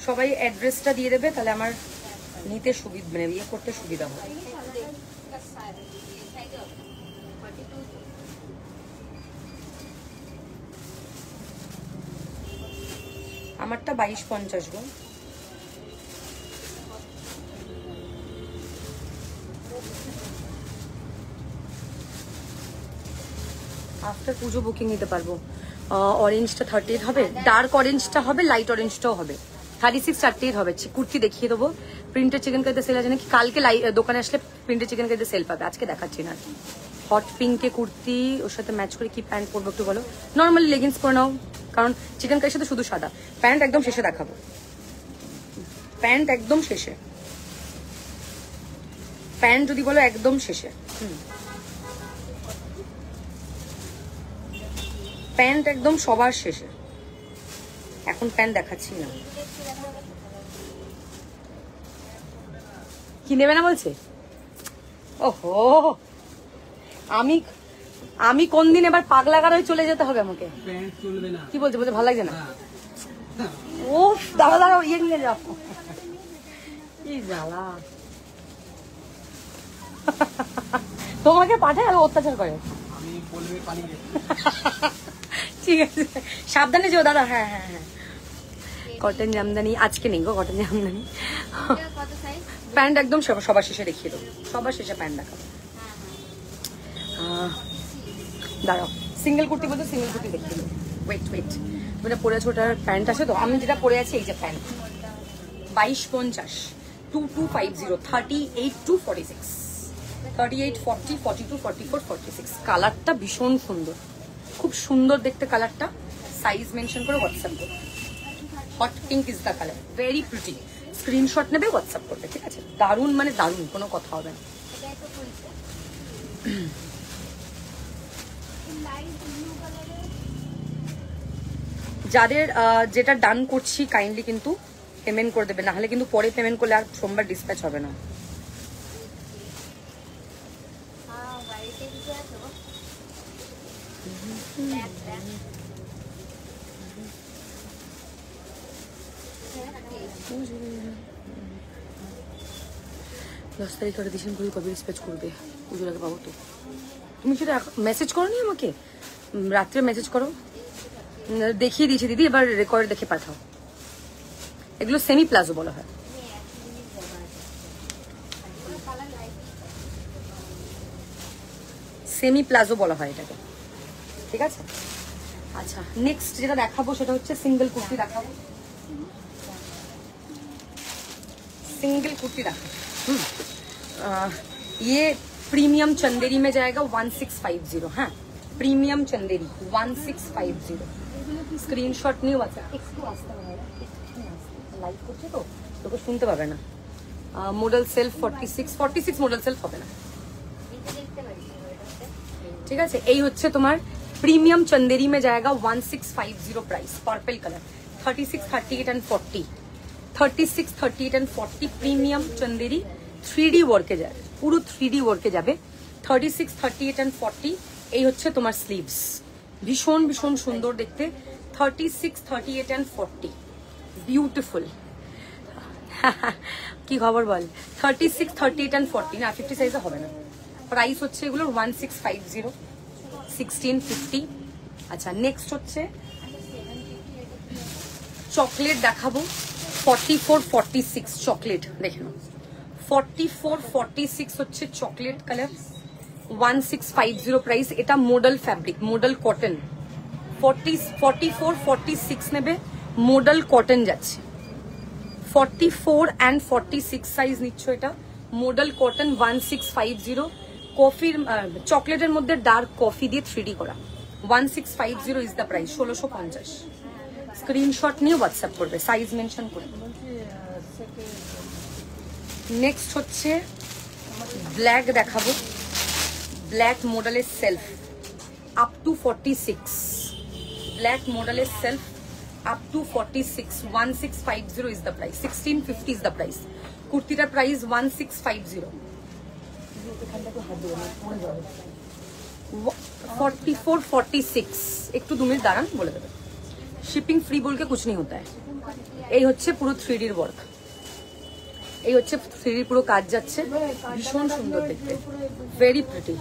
সবাই অ্যাড্রেসটা দিয়ে দেবে, তাহলে আমার নিতে সুবিধা, মানে ইয়ে করতে সুবিধা হবে। আমারটা 2250 গো। আফটার পুজো বুকিং নিতে পারবো। অরেঞ্জটা 38 হবে, ডার্ক অরেঞ্জটা হবে, লাইট অরেঞ্জটাও হবে। 36, 38 হবে। কুর্তি দেখিয়ে দেবো। প্রিন্টেড চিকেন কারিতে সেল আছে নাকি? কালকে দোকানে আসলে প্রিন্টেড চিকেন কারিতে সেল পাবে, আজকে দেখাচ্ছি না। হট পিঙ্কে কুর্তি, ওর সাথে ম্যাচ করে কি প্যান্ট পরবো একটু বলো। নর্মালি লেগিংস পরে নাও, কারণ চিকেন কারির সাথে শুধু সাদা। প্যান্ট একদম শেষে দেখাবো, প্যান্ট একদম শেষে। প্যান্ট যদি বলো একদম শেষে। প্যান্ট একদম সবার শেষে, এখন প্যান্ট দেখাচ্ছি না। কি নেবে না বলছে? ওহো আমি কোন দিন এবার পাগলা গারোয় চলে যেতে হবে আমাকে। প্যান্ট চলবে না। কি বলছে? বলছে ভালো লাগছে না। ও দাঁড়াও ইয়ে নিয়ে যাও। কি জ্বালা, তোমাকে পাঠায় আর অত্যাচার করে। আমি বলবে পালিয়ে। ঠিক আছে সাবধানে যেও দাদা। হ্যাঁ হ্যাঁ হ্যাঁ কটন জামদানি আজকে নেই গো, কটন জামদানি। প্যান্ট একদম সবার শেষে দেখিয়ে দেবো, সবার শেষে প্যান্ট দেখাবো। দাঁড়াও সিঙ্গেল কুর্তি বলতে সিঙ্গেল কুর্তি দেখিয়ে দেবো। ওয়েট যেটা পরেছে ওটার প্যান্ট আছে তো। আমি যেটা পরে আছি এই যে প্যান্ট 2250, 2250, 38 to 46, 38, 40, 42, 44, 46। কালারটা ভীষণ সুন্দর, খুব সুন্দর দেখতে কালারটা। সাইজ মেনশন করে হোয়াটসঅ্যাপ করবে। Hot pink is the colour, very pretty. Screenshot নেবে হোয়াটসঅ্যাপ করবে, ঠিক আছে। দারুণ মানে দারুণ, কোনো কথা হবে না। যাদের যেটা ডান করছি কাইন্ডলি কিন্তু পেমেন্ট করে দেবে, না হলে কিন্তু পরে পেমেন্ট করলে আর সোমবার ডিসপ্যাচ হবে না। দশ তারিখ করে দিয়েছেন, ঘুরে কবে ডিসপ্যাচ করবে? পুজোর আগে পাবো তো। তুমি সেটা মেসেজ করো নি আমাকে, রাত্রে মেসেজ করো, দেখিয়ে দিয়েছি দিদি, এবার রেকর্ড দেখে পাঠাও। এগুলো সেমি প্লাজো বলা হয়। সেমি প্লাজো বলা হয় এটাকে, ঠিক আছে? আচ্ছা, নেক্সট যেটা দেখাবো সেটা হচ্ছে সিঙ্গেল কুর্তি দেখাবো। सिंगल कुर्ती रखा। ये प्रीमियम चंदेरी में जाएगा 1650। हाँ, प्रीमियम चंदेरी 1650। स्क्रीनशॉट नहीं हुआ था, একটু আসতে হবে লাইভ করছে তো তোকে শুনতে পাবে না। মডেল সেলফ 46 মডেল সেলফ হবে না, ঠিক আছে? এই হচ্ছে তোমার प्रीमियम चंदेरी में जाएगा 1650 price, purple colour 36, 38 and 40। 36, 38 and 40 premium Chanderi 3D ওয়ার্কে যাবে, পুরো 3D ওয়ার্কে যাবে। 36, 38 एंड 40 এই হচ্ছে তোমার স্লিভস, ভীষণ ভীষণ সুন্দর দেখতে। 36, 38 एंड 40 বিউটিফুল। কি খবর বল? 36, 38 एंड 40 না, 50 সাইজে হবে না। প্রাইস হচ্ছে এগুলোর 1650, 1650। আচ্ছা, নেক্সট হচ্ছে চকলেট দেখাবো। 44, 46 চকলেট দেখে নাও। 44, 46 হচ্ছে চকলেট কালার, 1650 প্রাইস। এটা মডেল ফ্যাব্রিক, মডেল কটন। 44, 46 নেবে, মডেল কটন যাচ্ছে। 44 এন্ড 46 সাইজ নিচ্ছ, এটা মডেল কটন 1650। কফির চকলেটের মধ্যে ডার্ক কফি দিয়ে 3D করা। 1650 ইজ দ্য প্রাইস, 1650। স্ক্রিনশট নিয়ে হোয়াটসঅ্যাপ করবে, সাইজ মেনশন করে। নেক্সট হচ্ছে ব্ল্যাক দেখাবো। ব্ল্যাক মডেলের সেলফ আপ টু 46, ব্ল্যাক মডেলের self up to 46, 1650 is the price, 1650 is the price. কুর্তিটার প্রাইস 1650। 44, 46 একটু 2 মিনিট দাঁড়ান, বলে দেবে। শিপিং ফ্রি বলকে কুছ নেই হতা है। এই হচ্ছে পুরো 3D ওয়ার্ক, এই হচ্ছে 3D পুরো কাজ যাচ্ছে, ভীষণ সুন্দর দেখতে, ভেরি প্রিটি,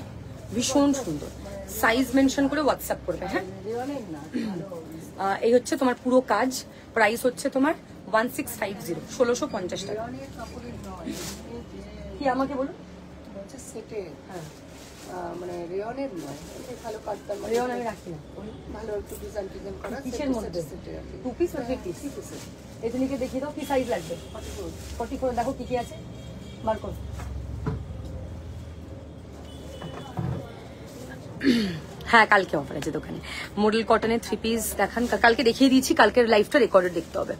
ভীষণ সুন্দর। সাইজ মেনশন করে হোয়াটসঅ্যাপ করবে। হ্যাঁ, এই হচ্ছে তোমার পুরো কাজ। প্রাইস হচ্ছে তোমার 1650, 1650 টাকা। কি আমাকে বলুন? সেটে হ্যাঁ, মানে রেয়নের নয়, ভালো কাটতাম। রেয়ন আমি রাখি না, ভালো একটু ডিজাইন করা। কিসের মধ্যে? 2 পিস না 3 পিস? এদিকে দেখিয়ে দাও কি সাইজ লাগবে। 44 দেখো কি কি আছে, বার করো। হ্যাঁ, কালকে অফার আছে দোকানে। মডেল কটনের 3 পিস দেখান, কালকে দেখিয়ে দিয়েছি, কালকের লাইভটা রেকর্ডেড দেখতে হবে।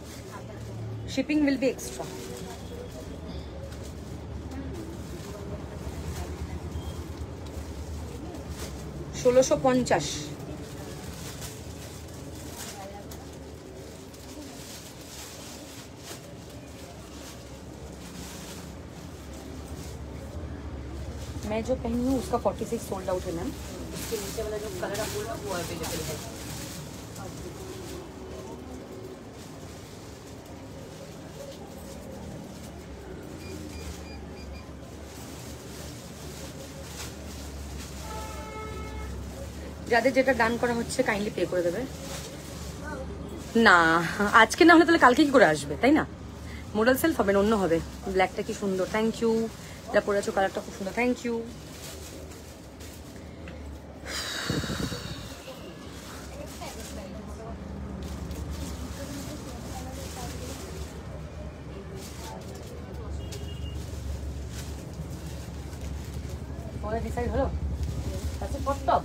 Shipping will be extra. $1650। मैं जो पहनी हूँ उसका 46 सोल्ड आउट है मैम। इसके नीचे वाला जो कलर आप बोल रहे हो वो अवेलेबल है। যাদের যেটা ডান করা হচ্ছে কাইন্ডলি পে করে দেবে। না, আজকে না হলে তাহলে কালকে কি করে আসবে, তাই না? মডেল সেলফ হবে না, অন্য হবে। ব্ল্যাকটা কি সুন্দর, থ্যাংক ইউ। যা পরেছো কালারটা খুব সুন্দর, থ্যাংক ইউ। তোমাদের ডিসাইড হলো? আচ্ছা, টপ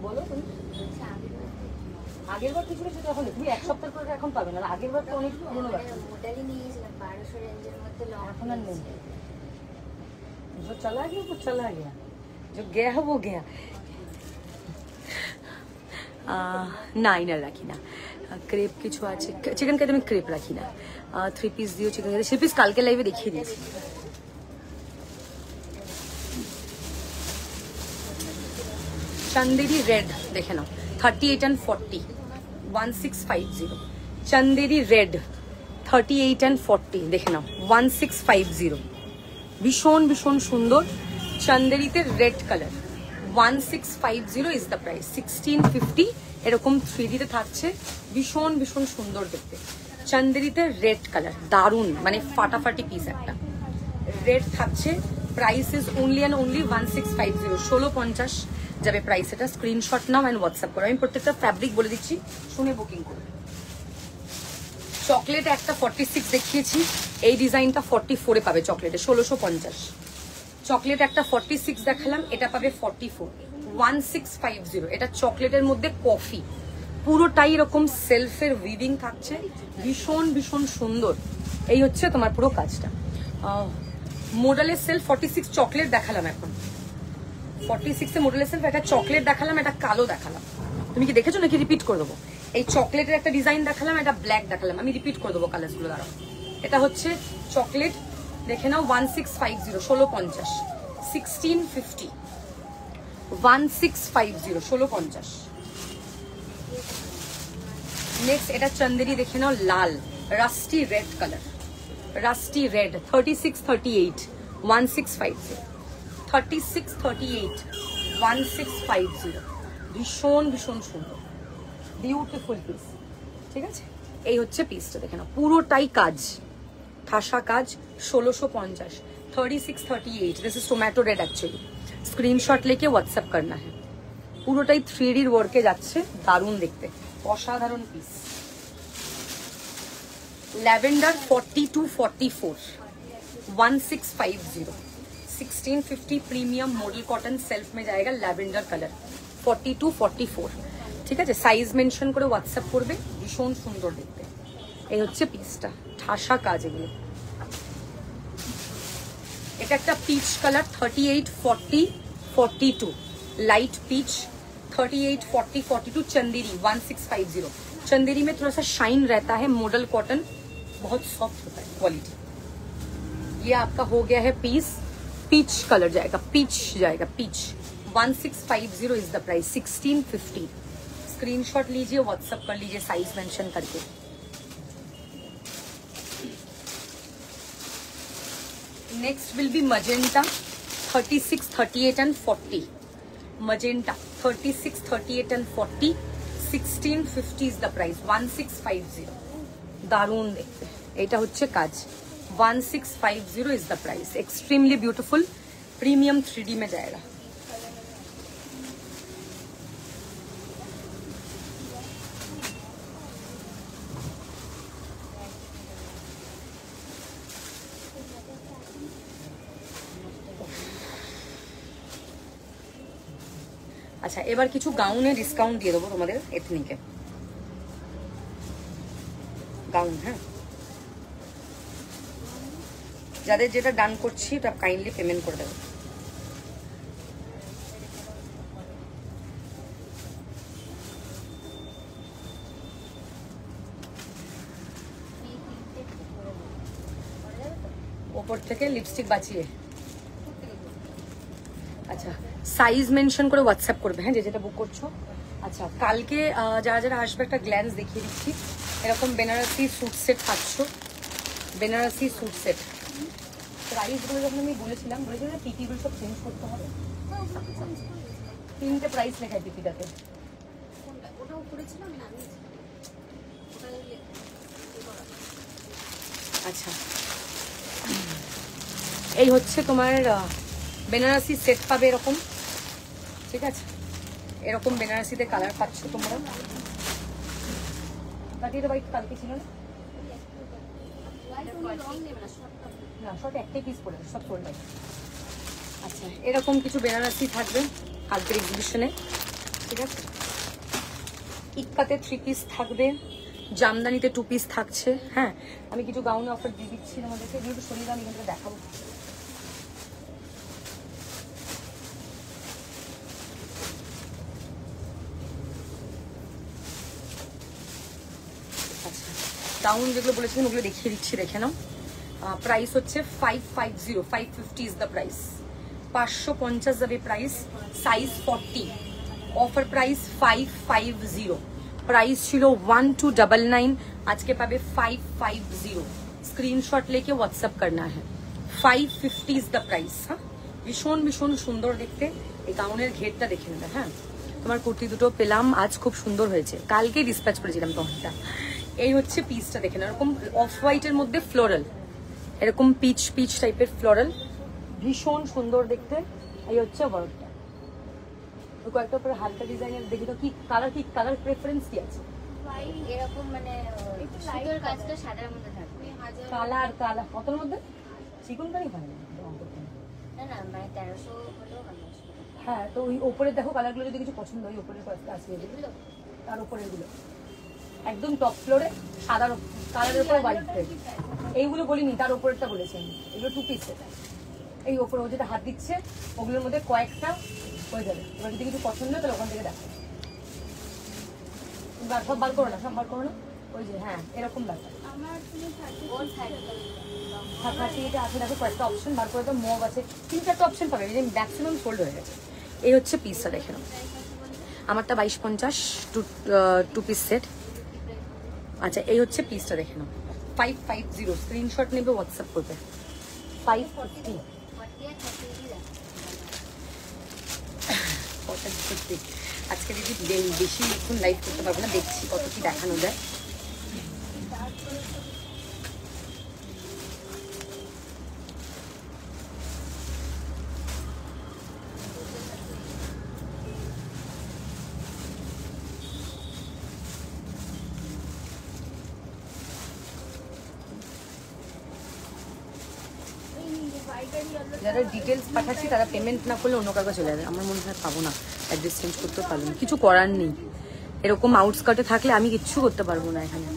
বলো তুমি। আগের বার কিছু সেটা এখন তুমি এক সপ্তাহ করে এখন পাবে না, আগের বার তো অনেক পুরোনো মডেলই নিয়েছিলাম 1200 রেঞ্জের মধ্যে লং এখন আর নেই। वो चला गया, वो चला गया। जो गया है वो गया। না ইনার রাখি না, ক্রেপ কিছু আছে, চিকেন কারি আমি ক্রেপ রাখি না। 3 পিস দিও চিকেন কারি, 3 পিস কালকে লাইভে দেখিয়ে দিয়েছি। চন্দেরি রেড দেখে নাও 38 and 40 1650। চন্দেরি রেড 38 and 40 দেখে নাও 1650। ভীষণ ভীষণ সুন্দর চন্দেরিতে red colour 1650 is the price. 1650 এরকম 3D তে থাকছে, ভীষণ ভীষণ সুন্দর দেখতে। চন্দেরিতে রেড কালার দারুন, মানে ফাটাফাটি পিস একটা রেড থাকছে। Price is only and only 1650, 1650 যাবে প্রাইস। এটা স্ক্রিনশট নাও অ্যান্ড হোয়াটসঅ্যাপ করো। আমি প্রত্যেকটা ফ্যাব্রিক বলে দিচ্ছি, শুনে বুকিং করবে। চকলেট একটা 46 দেখিয়েছি, এই ডিজাইনটা 44 এ পাবে চকলেটে 1650। চকলেট একটা 46 দেখালাম, এটা পাবে 44 1650। এটা চকলেটের মধ্যে কফি, পুরোটাই এরকম সেলফের উইভিং থাকছে, ভীষণ ভীষণ সুন্দর। এই হচ্ছে তোমার পুরো কাজটা। মোডালের সেলফ 46 চকলেট দেখালাম, এখন 46 এ মোডালের সেলফ একটা চকলেট দেখালাম, এটা কালো দেখালাম। তুমি কি দেখেছো নাকি রিপিট করে দেবো? এই চকলেটের একটা ডিজাইন দেখালাম, এটা ব্ল্যাক দেখালাম, আমি রিপিট করে দেবো কালার্স গুলো। দাঁড়াও, এটা হচ্ছে চকলেট দেখে নাও 1650 1650 1650 1650 1650। নেক্সট এটা চন্দেরি দেখে নাও লাল rusty red colour, rusty red 36 38 1650 36 38 1650। ভীষণ ভীষণ সুন্দর বিউটিফুল পিস, ঠিক আছে? এই হচ্ছে পিসটা দেখে নাও, পুরোটাই কাজ, ঠাসা কাজ 1650 36 38। This is tomato red actually. Screenshot लेके व्हाट्सएप करना है। পুরোটাই 3D ওয়ার্কে যাচ্ছে, দারুণ দেখতে, অসাধারণ piece. Lavender 42 44 1650 1650 premium model cotton self में जाएगा लैवेंडर कलर 42 44। ঠিক আছে, সাইজ মেনশন করে হোয়াটসঅ্যাপ করবে, ভীষণ সুন্দর দেখতে। এই হচ্ছে পিসটা, ঠাসা কাজ এগুলো। এটা একটা peach colour 38 40 42 light peach 38 40 42 Chanderi 1650। Chanderi में थोड़ा सा शाइन रहता है, मॉडल कॉटन बहुत सॉफ्ट होता है, क्वालिटी। ये आपका हो गया है पीस, पीच कलर जाएगा, पीच जाएगा, peach 1650 is the price 1650। Screenshot लीजिए, व्हाट्सएप कर लीजिए साइज मेंशन करके। Next will be magenta 36 38 and 40। Magenta 36 38 and 40 1650 is the price 1650। দারুণ দেখতে, এটা হচ্ছে কাজ 1650 is the price। Extremely beautiful premium 3D में जाएगा। আচ্ছা, এবার কিছু গাউনে ডিসকাউন্ট দিয়ে দেবো তোমাদের, এথনিকে গাউন। হ্যাঁ, যাদের যেটা ডান করছি ওটা কাইন্ডলি পেমেন্ট করে দেবে। ওপর থেকে লিপস্টিক বাঁচিয়ে। আচ্ছা, সাইজ মেনশন করে হোয়াটসঅ্যাপ করবে, হ্যাঁ, যে যেটা বুক করছো। আচ্ছা, কালকে যারা যারা আসবে একটা গ্ল্যান্স দেখিয়ে দিচ্ছি। এরকম বেনারসি স্যুট সেট পাচ্ছ, বেনারসি স্যুট সেট। প্রাইসগুলো যখন আমি বলেছিলাম না পিপিগুলো সব চেঞ্জ করতে হবে, 3টে প্রাইস লেখা পিপিটাতে। আচ্ছা, এই হচ্ছে তোমার বেনারসি সেট পাবে এরকম, ঠিক আছে? এরকম বেনারসিতে কালার পাচ্ছ তোমরা। বাকি তো হোয়াইট কালকে ছিল না, না শর্ট একটাই পিস পড়ে, সব পড়বে। আচ্ছা, এরকম কিছু বেনারসি থাকবে কালকের এক্সিবিশনে, ঠিক আছে? ইক্কাতে 3 পিস থাকবে, জামদানিতে 2 পিস থাকছে। হ্যাঁ, আমি কিছু গাউনে অফার দিয়ে দিচ্ছি আমাদেরকে, যেহেতু শরীর আমি এখান থেকে দেখাবো। গাউন যেগুলো বলেছিলাম ওগুলো দেখিয়ে দিচ্ছি, দেখে নাও। প্রাইস হচ্ছে 550, 550 ইজ দ্য প্রাইস, 550 যাবে price, size 40, offer price 550, price ছিল 1299, আজকে পাবে 550, স্ক্রিনশট लेके व्हाट्सएप करना है, 550 ইজ দ্য প্রাইস। হ্যাঁ, ভীষণ ভীষণ সুন্দর দেখতে, এই গাউনের ঘেরটা দেখে নেবে। হ্যাঁ, তোমার কুর্তি দুটো পেলাম আজ, খুব সুন্দর হয়েছে, কালকে ডিসপ্যাচ করেছিলাম তোমারটা। এই হচ্ছে পিসটা দেখে না, এরকম অফ হোয়াইটের মধ্যে ফ্লোরাল, এরকম পিচ পিচ টাইপের ফ্লোরাল, ভীষণ সুন্দর দেখতে। এই হচ্ছে ওয়ার্কটা, কয়েকটা উপরে হালকা ডিজাইনের দেখি তো কি কালার, কি কালার প্রেফারেন্স কি আছে? এরকম মানে সুতোর কাজটা সাদার মধ্যে থাকবে। কালার কালার কতর মধ্যে? চিকন কারি হয় না, না না মানে 1300 হলেও ভালো। হ্যাঁ, তো ওই ওপরে দেখো কালারগুলো যদি কিছু পছন্দ হয়, ওপরের কয়েকটা আছে এগুলো তার উপরে, এগুলো একদম টপ ফ্লোরে সাদার কালারের উপরে হোয়াইট থ্রেড, এইগুলো বলিনি, তার উপরেরটা বলেছেন, এগুলো 2 পিস সেট। এই ওপরে ও যেটা হাত দিচ্ছে ওগুলোর মধ্যে কয়েকটা হয়ে যাবে, এবার যদি কিছু পছন্দ হয় তাহলে ওখান থেকে দেখো, সব বার করো না, সব বার করো না, ওই যে হ্যাঁ এরকম ব্যাপার। আমার তুমি 30 আছে, দেখো কয়েকটা অপশন বার করে, তো মগ আছে, 3-4টা অপশন পাবে, ম্যাক্সিমাম সোল্ড হয়ে গেছে। এই হচ্ছে পিসটা দেখে নাও, আমারটা 2250, 2 পিস সেট। আচ্ছা, এই হচ্ছে পিসটা দেখে নাও, 550, স্ক্রিনশট নেবে হোয়াটসঅ্যাপ করবে, 550। আজকে দিদি বেশি এখন লাইভ করতে পারবো না, দেখছি কত কি দেখানো যায়। যারা ডিটেলস পাঠাচ্ছি তারা পেমেন্ট না করলে অন্য কাউকে চলে যাবে, আমার মনে হয় পাবো না, অ্যাড্রেস চেঞ্জ করতে পারবো না, কিছু করার নেই। এরকম আউটস্কার্টে থাকলে আমি কিচ্ছু করতে পারবো না এখানে,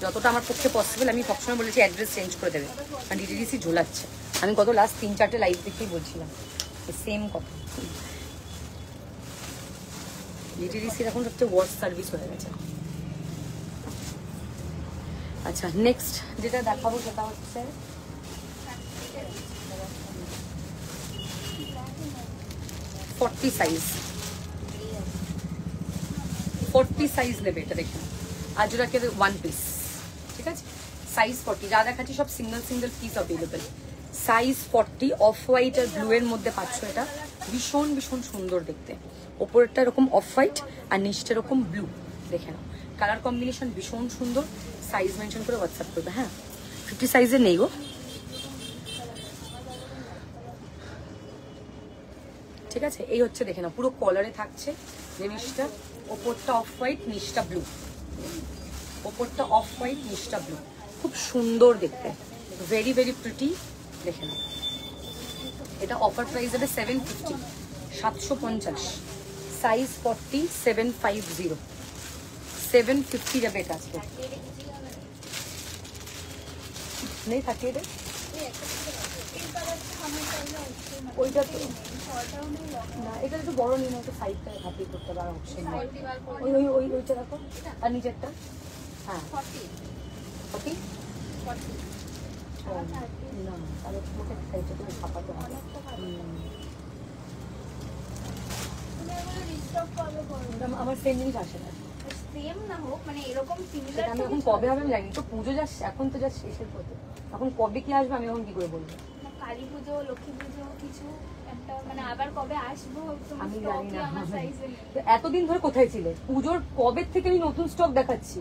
যতটা আমার পক্ষে পসিবল আমি সবসময় বলেছি অ্যাড্রেস চেঞ্জ করে দেবে, কারণ ডিটিডিসি ঝোলাচ্ছে। আমি গত লাস্ট 3-4টে লাইভ দেখেই বলছিলাম সেম কথা, ডিটিডিসির এখন সবচেয়ে ওয়ার্স্ট সার্ভিস হয়ে গেছে। আচ্ছা, নেক্সট যেটা দেখাবো সেটা হচ্ছে সাইজ, 40 সাইজ নেবে এটা দেখে, আজরাকে 1 পিস, ঠিক আছে, সাইজ 40, যা দেখাচ্ছি সব single single piece available, size 40, off white আর ব্লু এর মধ্যে পাচ্ছ, এটা ভীষণ ভীষণ সুন্দর দেখতে, ওপরটা এরকম অফ হোয়াইট আর নিচটা এরকম ব্লু, দেখে নাও কালার কম্বিনেশন ভীষণ সুন্দর। সাইজ মেনশন করে হোয়াটসঅ্যাপ করবে। হ্যাঁ, 50 সাইজের নেই গো, ঠিক আছে। এই হচ্ছে দেখে না, পুরো কলারে থাকছে জিনিসটা, ওপরটা অফ হোয়াইট নিচটা ব্লু, ওপরটা অফ হোয়াইট নিচটা ব্লু, খুব সুন্দর দেখতে, ভেরি ভেরি প্রিটি, দেখে নাও। এটা অফার প্রাইস হবে 750, 750, সাইজ 40, 750, 750 যাবে এটা আজকে, নেই থাকে এটা, ওইটা তো না, এটা একটু বড় নিয়ে একটু সাইডটা হ্যাপি করতে পারো অপশন, ওই ওই ওই ওইটা দেখো, আর নিচেরটা হ্যাঁ 40 না, তাহলে তোমাকে সাইডটা তুমি ছাপাতে হবে। আমার সেম জিনিস আসে না, সেম না হোক মানে এরকম সিমিলার, আমি এখন কবে হবে আমি জানি, তো পুজো যা এখন তো যা শেষের পথে, এখন কবে কি আসবে আমি এখন কি করে বলবো? কালী পুজো, লক্ষ্মী পুজো কিছু একটা মানে আবার কবে আসবো আমি জানি না। এতদিন ধরে কোথায় ছিলে? পুজোর কবে থেকে আমি নতুন স্টক দেখাচ্ছি,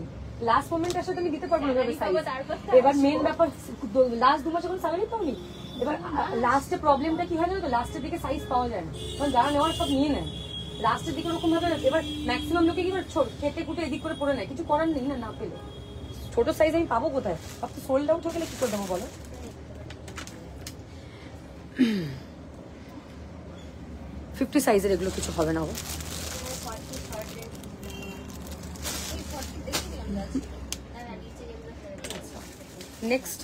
লাস্ট মোমেন্টের সাথে আমি দিতে পারবো না সাইজ। এবার মেন ব্যাপার লাস্ট 2 মাস এখন সামনে পাওনি, এবার লাস্টে প্রবলেমটা কি হয় জানো তো, লাস্টের দিকে সাইজ পাওয়া যায় না, কারণ যারা নেওয়ার সব নিয়ে নেয় লাস্টের দিকে ওরকম ভাবে, এবার ম্যাক্সিমাম লোকে কি খেতে খুঁটে এদিক করে পড়ে নেয়, কিছু করার নেই না, না পেলে ছোট সাইজ আমি পাবো কোথায়, সব তো সোল্ড আউট হয়ে গেলে কি করে দেবো বলো? 50 সাইজের এগুলো কিছু হবে না গো। নেক্সট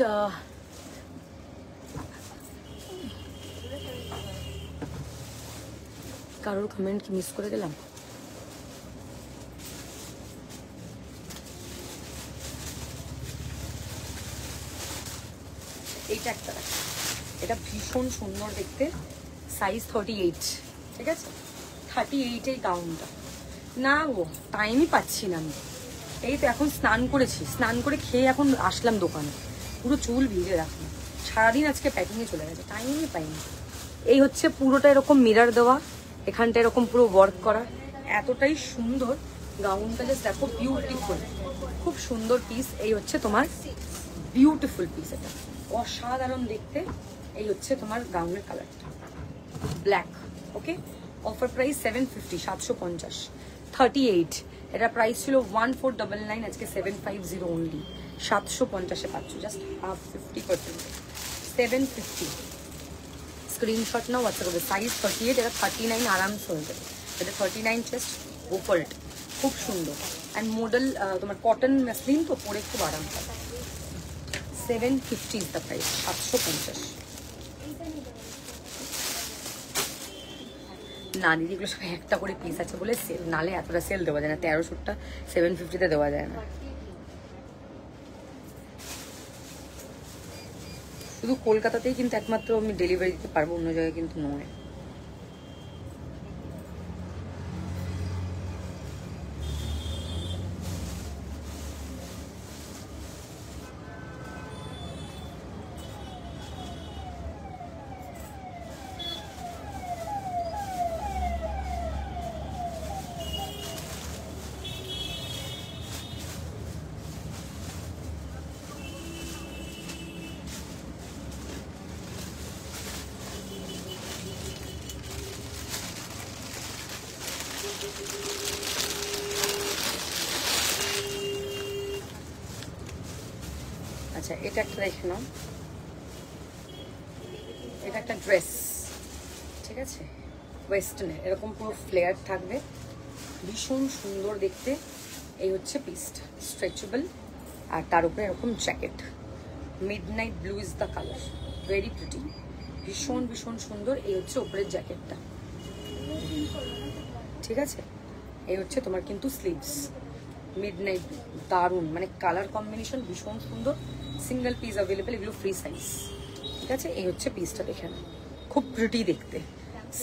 কারোর কমেন্ট কি মিস করে গেলাম? এইটা একটা দেখো, এটা ভীষণ সুন্দর দেখতে, সাইজ 38, ঠিক আছে? 38 এই গাউনটা। না গো, টাইমই পাচ্ছি না আমি। এই তো এখন স্নান করেছি, স্নান করে খেয়ে এখন আসলাম দোকানে, পুরো চুল ভিজে রাখলাম, সারাদিন আজকে প্যাকিংয়ে চলে গেছে, টাইমই পাইনি। এই হচ্ছে পুরোটা এরকম মিরর দেওয়া, এখানটা এরকম পুরো ওয়ার্ক করা, এতটাই সুন্দর গাউনটা, জাস্ট দেখো বিউটিফুল, খুব সুন্দর পিস। এই হচ্ছে তোমার বিউটিফুল পিস, এটা অসাধারণ দেখতে। এই হচ্ছে তোমার গাউনের কালারটা ব্ল্যাক, ওকে? Offer price 750, 750, 38। এটা প্রাইস ছিল 1499, আজকে 750 অনলি, 750-এ পাচ্ছ, জাস্ট হাফ 50%, 750। স্ক্রিনশট নাও, হোয়াটসঅ্যাপ করবে। সাইজ 38, এটা 39 আরামসে হয়ে যাবে। এটা 39 জাস্ট ওপাল্ট, খুব সুন্দর। অ্যান্ড মডেল তোমার কটন মেসলিন তো, পরে খুব আরাম পাবে। 750 ইজ দ্য প্রাইস, 750। না দিদি, এগুলো সব একটা করে পিস আছে বলে সেল, নালে এতটা সেল দেওয়া যায় না, 13 শুটটা 750-তে দেওয়া যায় না। শুধু কলকাতাতেই কিন্তু একমাত্র আমি ডেলিভারি দিতে পারবো, অন্য জায়গায় কিন্তু নয়। আচ্ছা, এটা একটা দেখে নাও, এটা একটা ড্রেস, ঠিক আছে? ওয়েস্টার্নের এরকম পুরো ফ্লেয়ার থাকবে, ভীষণ সুন্দর দেখতে। এই হচ্ছে পিসটা, স্ট্রেচেবল, আর তার উপরে এরকম jacket, midnight blue is the colour, very pretty, ভীষণ ভীষণ সুন্দর। এই হচ্ছে উপরের জ্যাকেটটা, ঠিক আছে? এই হচ্ছে তোমার কিন্তু স্লিভস, মিডনাইট, দারুণ, মানে কালার কম্বিনেশন ভীষণ সুন্দর। সিঙ্গেল পিস অ্যাভেলেবেল, এগুলো ফ্রি সাইজ, ঠিক আছে? এই হচ্ছে পিসটা দেখে না, খুব প্রিটি দেখতে।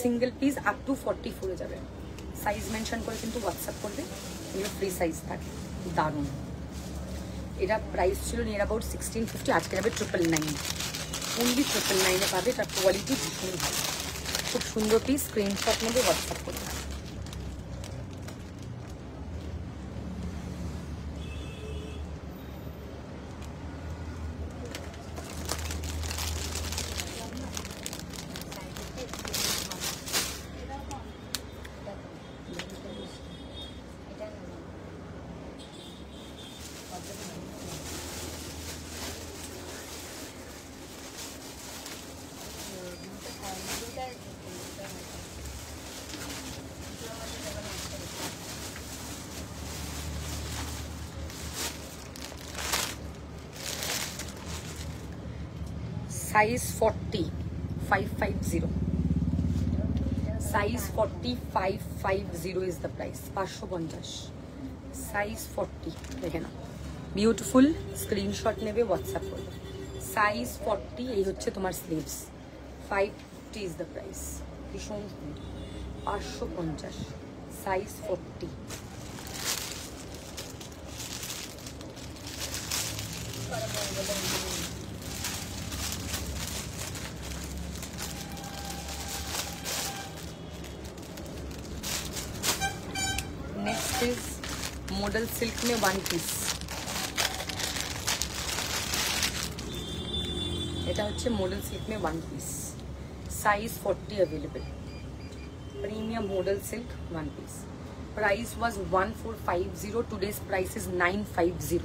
সিঙ্গেল পিস আপ টু 44 যাবে, সাইজ মেনশন করে কিন্তু হোয়াটসঅ্যাপ করবে, এগুলো ফ্রি সাইজ থাকে, দারুণ। এটা প্রাইস ছিল নিয়ার অ্যাবাউট 1650, আজকে যাবে 999, অনলি 999-এ পাবে। তার কোয়ালিটি ভীষণ ভালো, খুব সুন্দর পিস। স্ক্রিনশট নেবে, হোয়াটসঅ্যাপ করবে। Size 40, 550, size 40, 550 is the price, 550, size 40 দেখে না, বিউটিফুল। স্ক্রিনশট নেবে, হোয়াটসঅ্যাপ করবে। সাইজ 40, এই হচ্ছে তোমার স্লিভস, 550 ইজ দ্য প্রাইস, ভীষণ সুন্দর, 550, size 40। Next is model silk में 1 पीस, এটা হচ্ছে মডেল সিল্ক মে 1 piece, size 40 available, premium model silk 1 piece. Price was 1450, today's price is 950,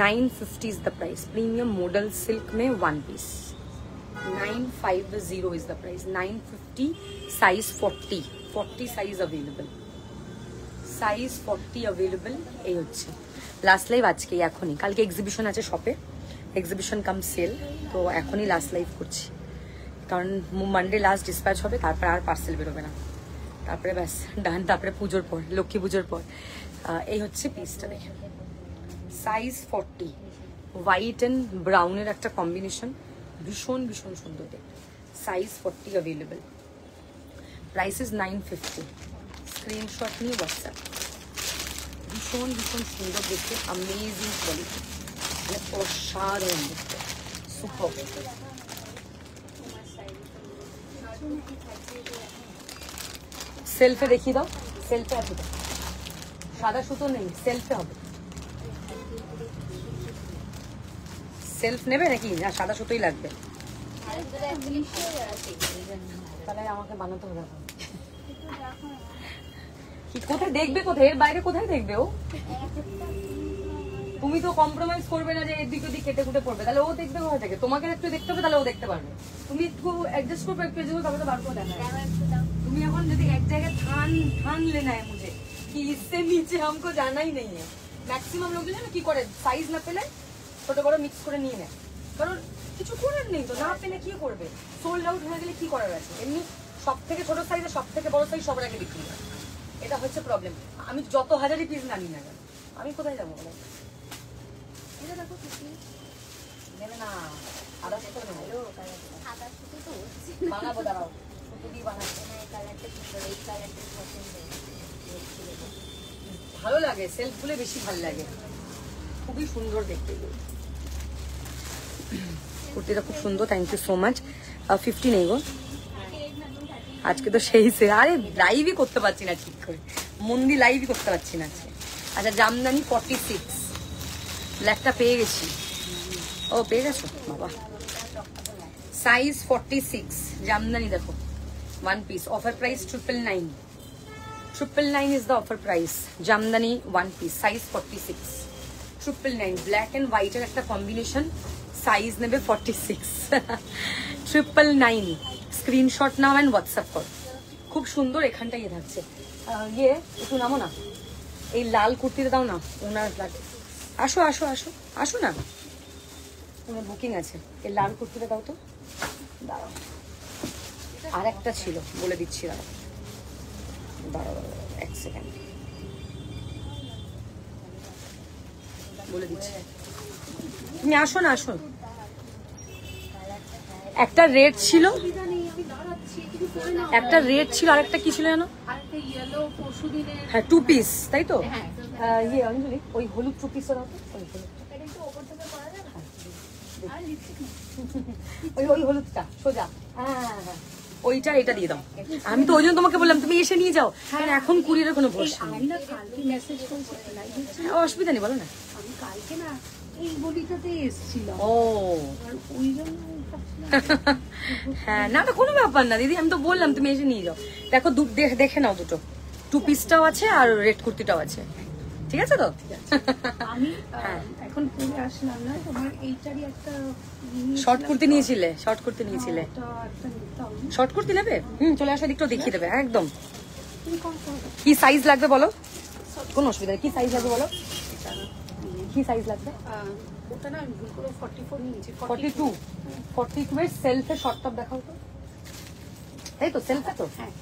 950 is the price. Premium model silk में 1 piece, 950 is the price, 950, size 40, 40 size available, size 40 available. এই হচ্ছে লাস্ট লাইভ আজকে, এখনই, কালকে এক্সিবিশন আছে শপে, এক্সিবিশন কাম সেল, তো এখনই লাস্ট লাইভ করছি, কারণ মানডে লাস্ট ডিসপ্যাচ হবে, তারপরে আর পার্সেল বেরোবে না, তারপরে ব্যাস ডান, তারপরে পুজোর পর, লক্ষ্মী পুজোর পর। এই হচ্ছে পিসটা দেখে, সাইজ 40, হোয়াইট অ্যান্ড ব্রাউনের একটা কম্বিনেশন, ভীষণ ভীষণ সুন্দর দেখতে। Size 40 available, price is 950। Screenshot নিয়ে হোয়াটসঅ্যাপ। ভীষণ ভীষণ সুন্দর দেখতে, অ্যামেজিং কোয়ালিটি, মানে অসাধারণ দেখতে, সুপার। সেলফে দেখিয়ে দাও, সেলফে আছে তো, সাদা সুতো নেই, সেলফে হবে। সেলফ নেবে নাকি, না সাদা সুতোই লাগবে? তাহলে আমাকে বানাতে হবে। কি কোথায় দেখবে, কোথায় এর বাইরে কোথায় দেখবে ও? তুমি তো কম্প্রোমাইজ করবে না যে এর দিক ওদিক কেটে কুটে পড়বে, তাহলে ও দেখবে কোথা থেকে? তোমাকে একটু দেখতে হবে, তাহলে ও দেখতে পারবে। তুমি একটু অ্যাডজাস্ট করবে, একটু তবে তো বার করে দেখা। তুমি এখন যদি এক জায়গায় ঠান लेना है मुझे कि इससे नीचे हमको जाना ही नहीं है। मैक्सिमम लोग না কি করে, সাইজ না পেলে ছোট বড় মিক্স করে নিয়ে নেয়, কারণ কিছু করার নেই তো, না পেলে কি করবে? সোল্ড আউট হয়ে গেলে কি করার আছে? এমনি সব থেকে ছোট সাইজ, সব থেকে বড় সাইজ সবার আগে বিক্রি হয়, এটা হচ্ছে প্রবলেম। আমি যত হাজারই পিস না নিই না কেন, আমি কোথায় যাবো বলো? এটা দেখো কিছু নেবে না, আদা সুতো নেবো, সাদা সুতো তো বানাবো, দাঁড়াও সুতো দিয়ে বানাবো। এই কালারটা সুন্দর, এই কালারটা পছন্দ। ভালো লাগে, সেলফ গুলো বেশি ভালো লাগে, খুবই সুন্দর দেখতে। কুর্তিটা খুব সুন্দর, থ্যাংক ইউ সো মাচ। 50 নেই গো আজকে তো, সেই সে আরে লাইভই করতে পারছি না ঠিক করে, মন্দি লাইভই করতে পারছি না আজকে। আচ্ছা জামদানি 46, ব্ল্যাকটা পেয়ে গেছি। ও পেয়ে গেছো বাবা, সাইজ 46, জামদানি দেখো, 1 piece, offer price 999। 999 is the offer price. Jamdani 1 piece, size 46, 999, black and white এর একটা কম্বিনেশন, সাইজ নেবে 46। 999, স্ক্রিনশট নাও এন্ড হোয়াটসঅ্যাপ করো। খুব সুন্দর, এখানটা ইয়ে থাকছে, ইয়ে একটু নামো না, এই লাল কুর্তিটা দাও না, ওনার আসো আসো আসো আসো না, ওনার বুকিং আছে, এই লাল কুর্তিটা দাও তো, দাঁড়াও আর একটা ছিল বলে দিচ্ছি, দাঁড়াও দাঁড়াও এক সেকেন্ড বলে দিচ্ছি, তুমি আসো না, আসো। একটা রেড ছিল, একটা রেড ছিল, আরেকটা কি ছিল জানো? আরেকটা ইয়েলো পরশুদিনের। হ্যাঁ 2 পিস, তাই তো? হ্যাঁ। ইয়ে অঞ্জলি ওই হলুদ 2 পিস দাও তো, ওই হলুদ, এটা একটু ওপর থেকে করা যাবে? আর লিপস্টিক ওই হলুদটা সোজা, হ্যাঁ হ্যাঁ ওইটা, এটা দিয়ে দাও। আমি তো ওই জন্য তোমাকে বললাম তুমি এসে নিয়ে যাও, কারণ এখন কুরিয়ারের কোনো ভরসা নেই। আমি না কালকে মেসেজ করেছি, লাইভ হচ্ছে। অসুবিধা নেই, বলো না। আমি কালকে না এই গলিটাতে এসেছিলাম, ও আর ওই জন্য আমি ভাবছিলাম হ্যাঁ, না না কোনো ব্যাপার না দিদি, আমি তো বললাম তুমি এসে নিয়ে যাও। দেখো দেখে নাও, দুটো 2 পিসটাও আছে আর রেড কুর্তিটাও আছে, ঠিক আছে তো? আমি এখন পরে আসলাম না, তোমার এইটারই একটা শর্ট কুর্তি নিয়েছিলে, শর্ট কুর্তি নিয়েছিলে, একটা নিতাম। শর্ট কুর্তি নেবে? চলে আসো, দিকটাও দেখিয়ে দেবে একদম। তুমি কম করো। কি সাইজ লাগবে বলো, কোনো অসুবিধা নেই, কি সাইজ লাগবে বলো, কি সাইজ লাগবে? ওটা না আমি ভুল করে 44 নিয়েছি, 42, 42 এর সেলফে শর্ট টপ দেখাও তো, তাই তো সেলফে তো? হ্যাঁ।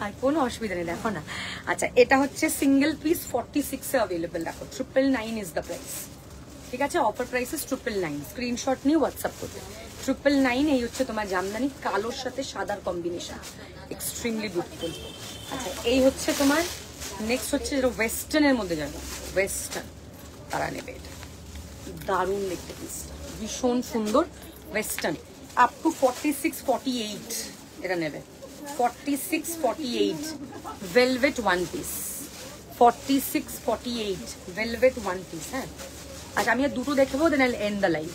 আর কোনো অসুবিধা নেই, দেখো না। আচ্ছা এটা হচ্ছে সিঙ্গেল পিস 46 এ অ্যাভেলেবল, দেখো 999 ইজ দ্য প্রাইস, ঠিক আছে? অফার প্রাইস ইজ 999, স্ক্রিনশট নিয়ে হোয়াটসঅ্যাপ করবে। 999, এই হচ্ছে তোমার জামদানি, কালোর সাথে সাদার কম্বিনেশন, এক্সট্রিমলি বিউটিফুল। আচ্ছা এই হচ্ছে তোমার নেক্সট হচ্ছে যেটা ওয়েস্টার্নের মধ্যে যাবে, ওয়েস্টার্ন তারা নেবে, এটা দারুণ দেখতে পিসটা, ভীষণ সুন্দর ওয়েস্টার্ন, আপ টু 46, 48 এটা নেবে, 46, 48 ভেলভেট 1 পিস, 46, 48 ভেলভেট 1 পিস। হ্যাঁ আচ্ছা আমি আর দুটো দেখাবো, দেন আইল এন্ড দ্য লাইভ,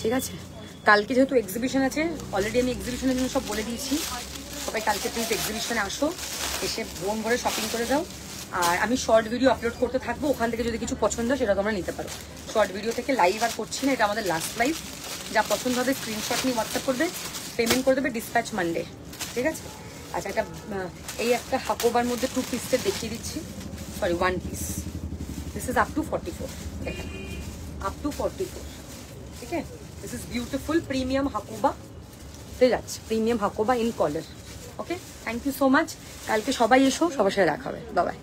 ঠিক আছে? কালকে যেহেতু এক্সিবিশন আছে, অলরেডি আমি এক্সিবিশনের জন্য সব বলে দিয়েছি, সবাই কালকে প্লিজ এক্সিবিশনে আসো, এসে মন ভরে শপিং করে যাও। আর আমি শর্ট ভিডিও আপলোড করতে থাকবো, ওখান থেকে যদি কিছু পছন্দ হয় সেটা তোমরা নিতে পারো। শর্ট ভিডিও থেকে লাইভ আর করছি না, এটা আমাদের লাস্ট লাইভ। যা পছন্দ হবে স্ক্রিনশট নিয়ে হোয়াটসঅ্যাপ করবে, পেমেন্ট করে দেবে, ডিসপ্যাচ মানডে, ঠিক আছে? আচ্ছা এটা এই একটা হাকোবার মধ্যে 2 পিসের দেখিয়ে দিচ্ছি, sorry 1 piece, this is up to 44, দেখেন আপ টু 44, ঠিক আছে? This is beautiful premium Hakoba, ঠিক আছে? Premium Hakoba in colour, okay? Thank you so much, কালকে সবাই এসো, সবার সাথে দেখা হবে, বাই বাই।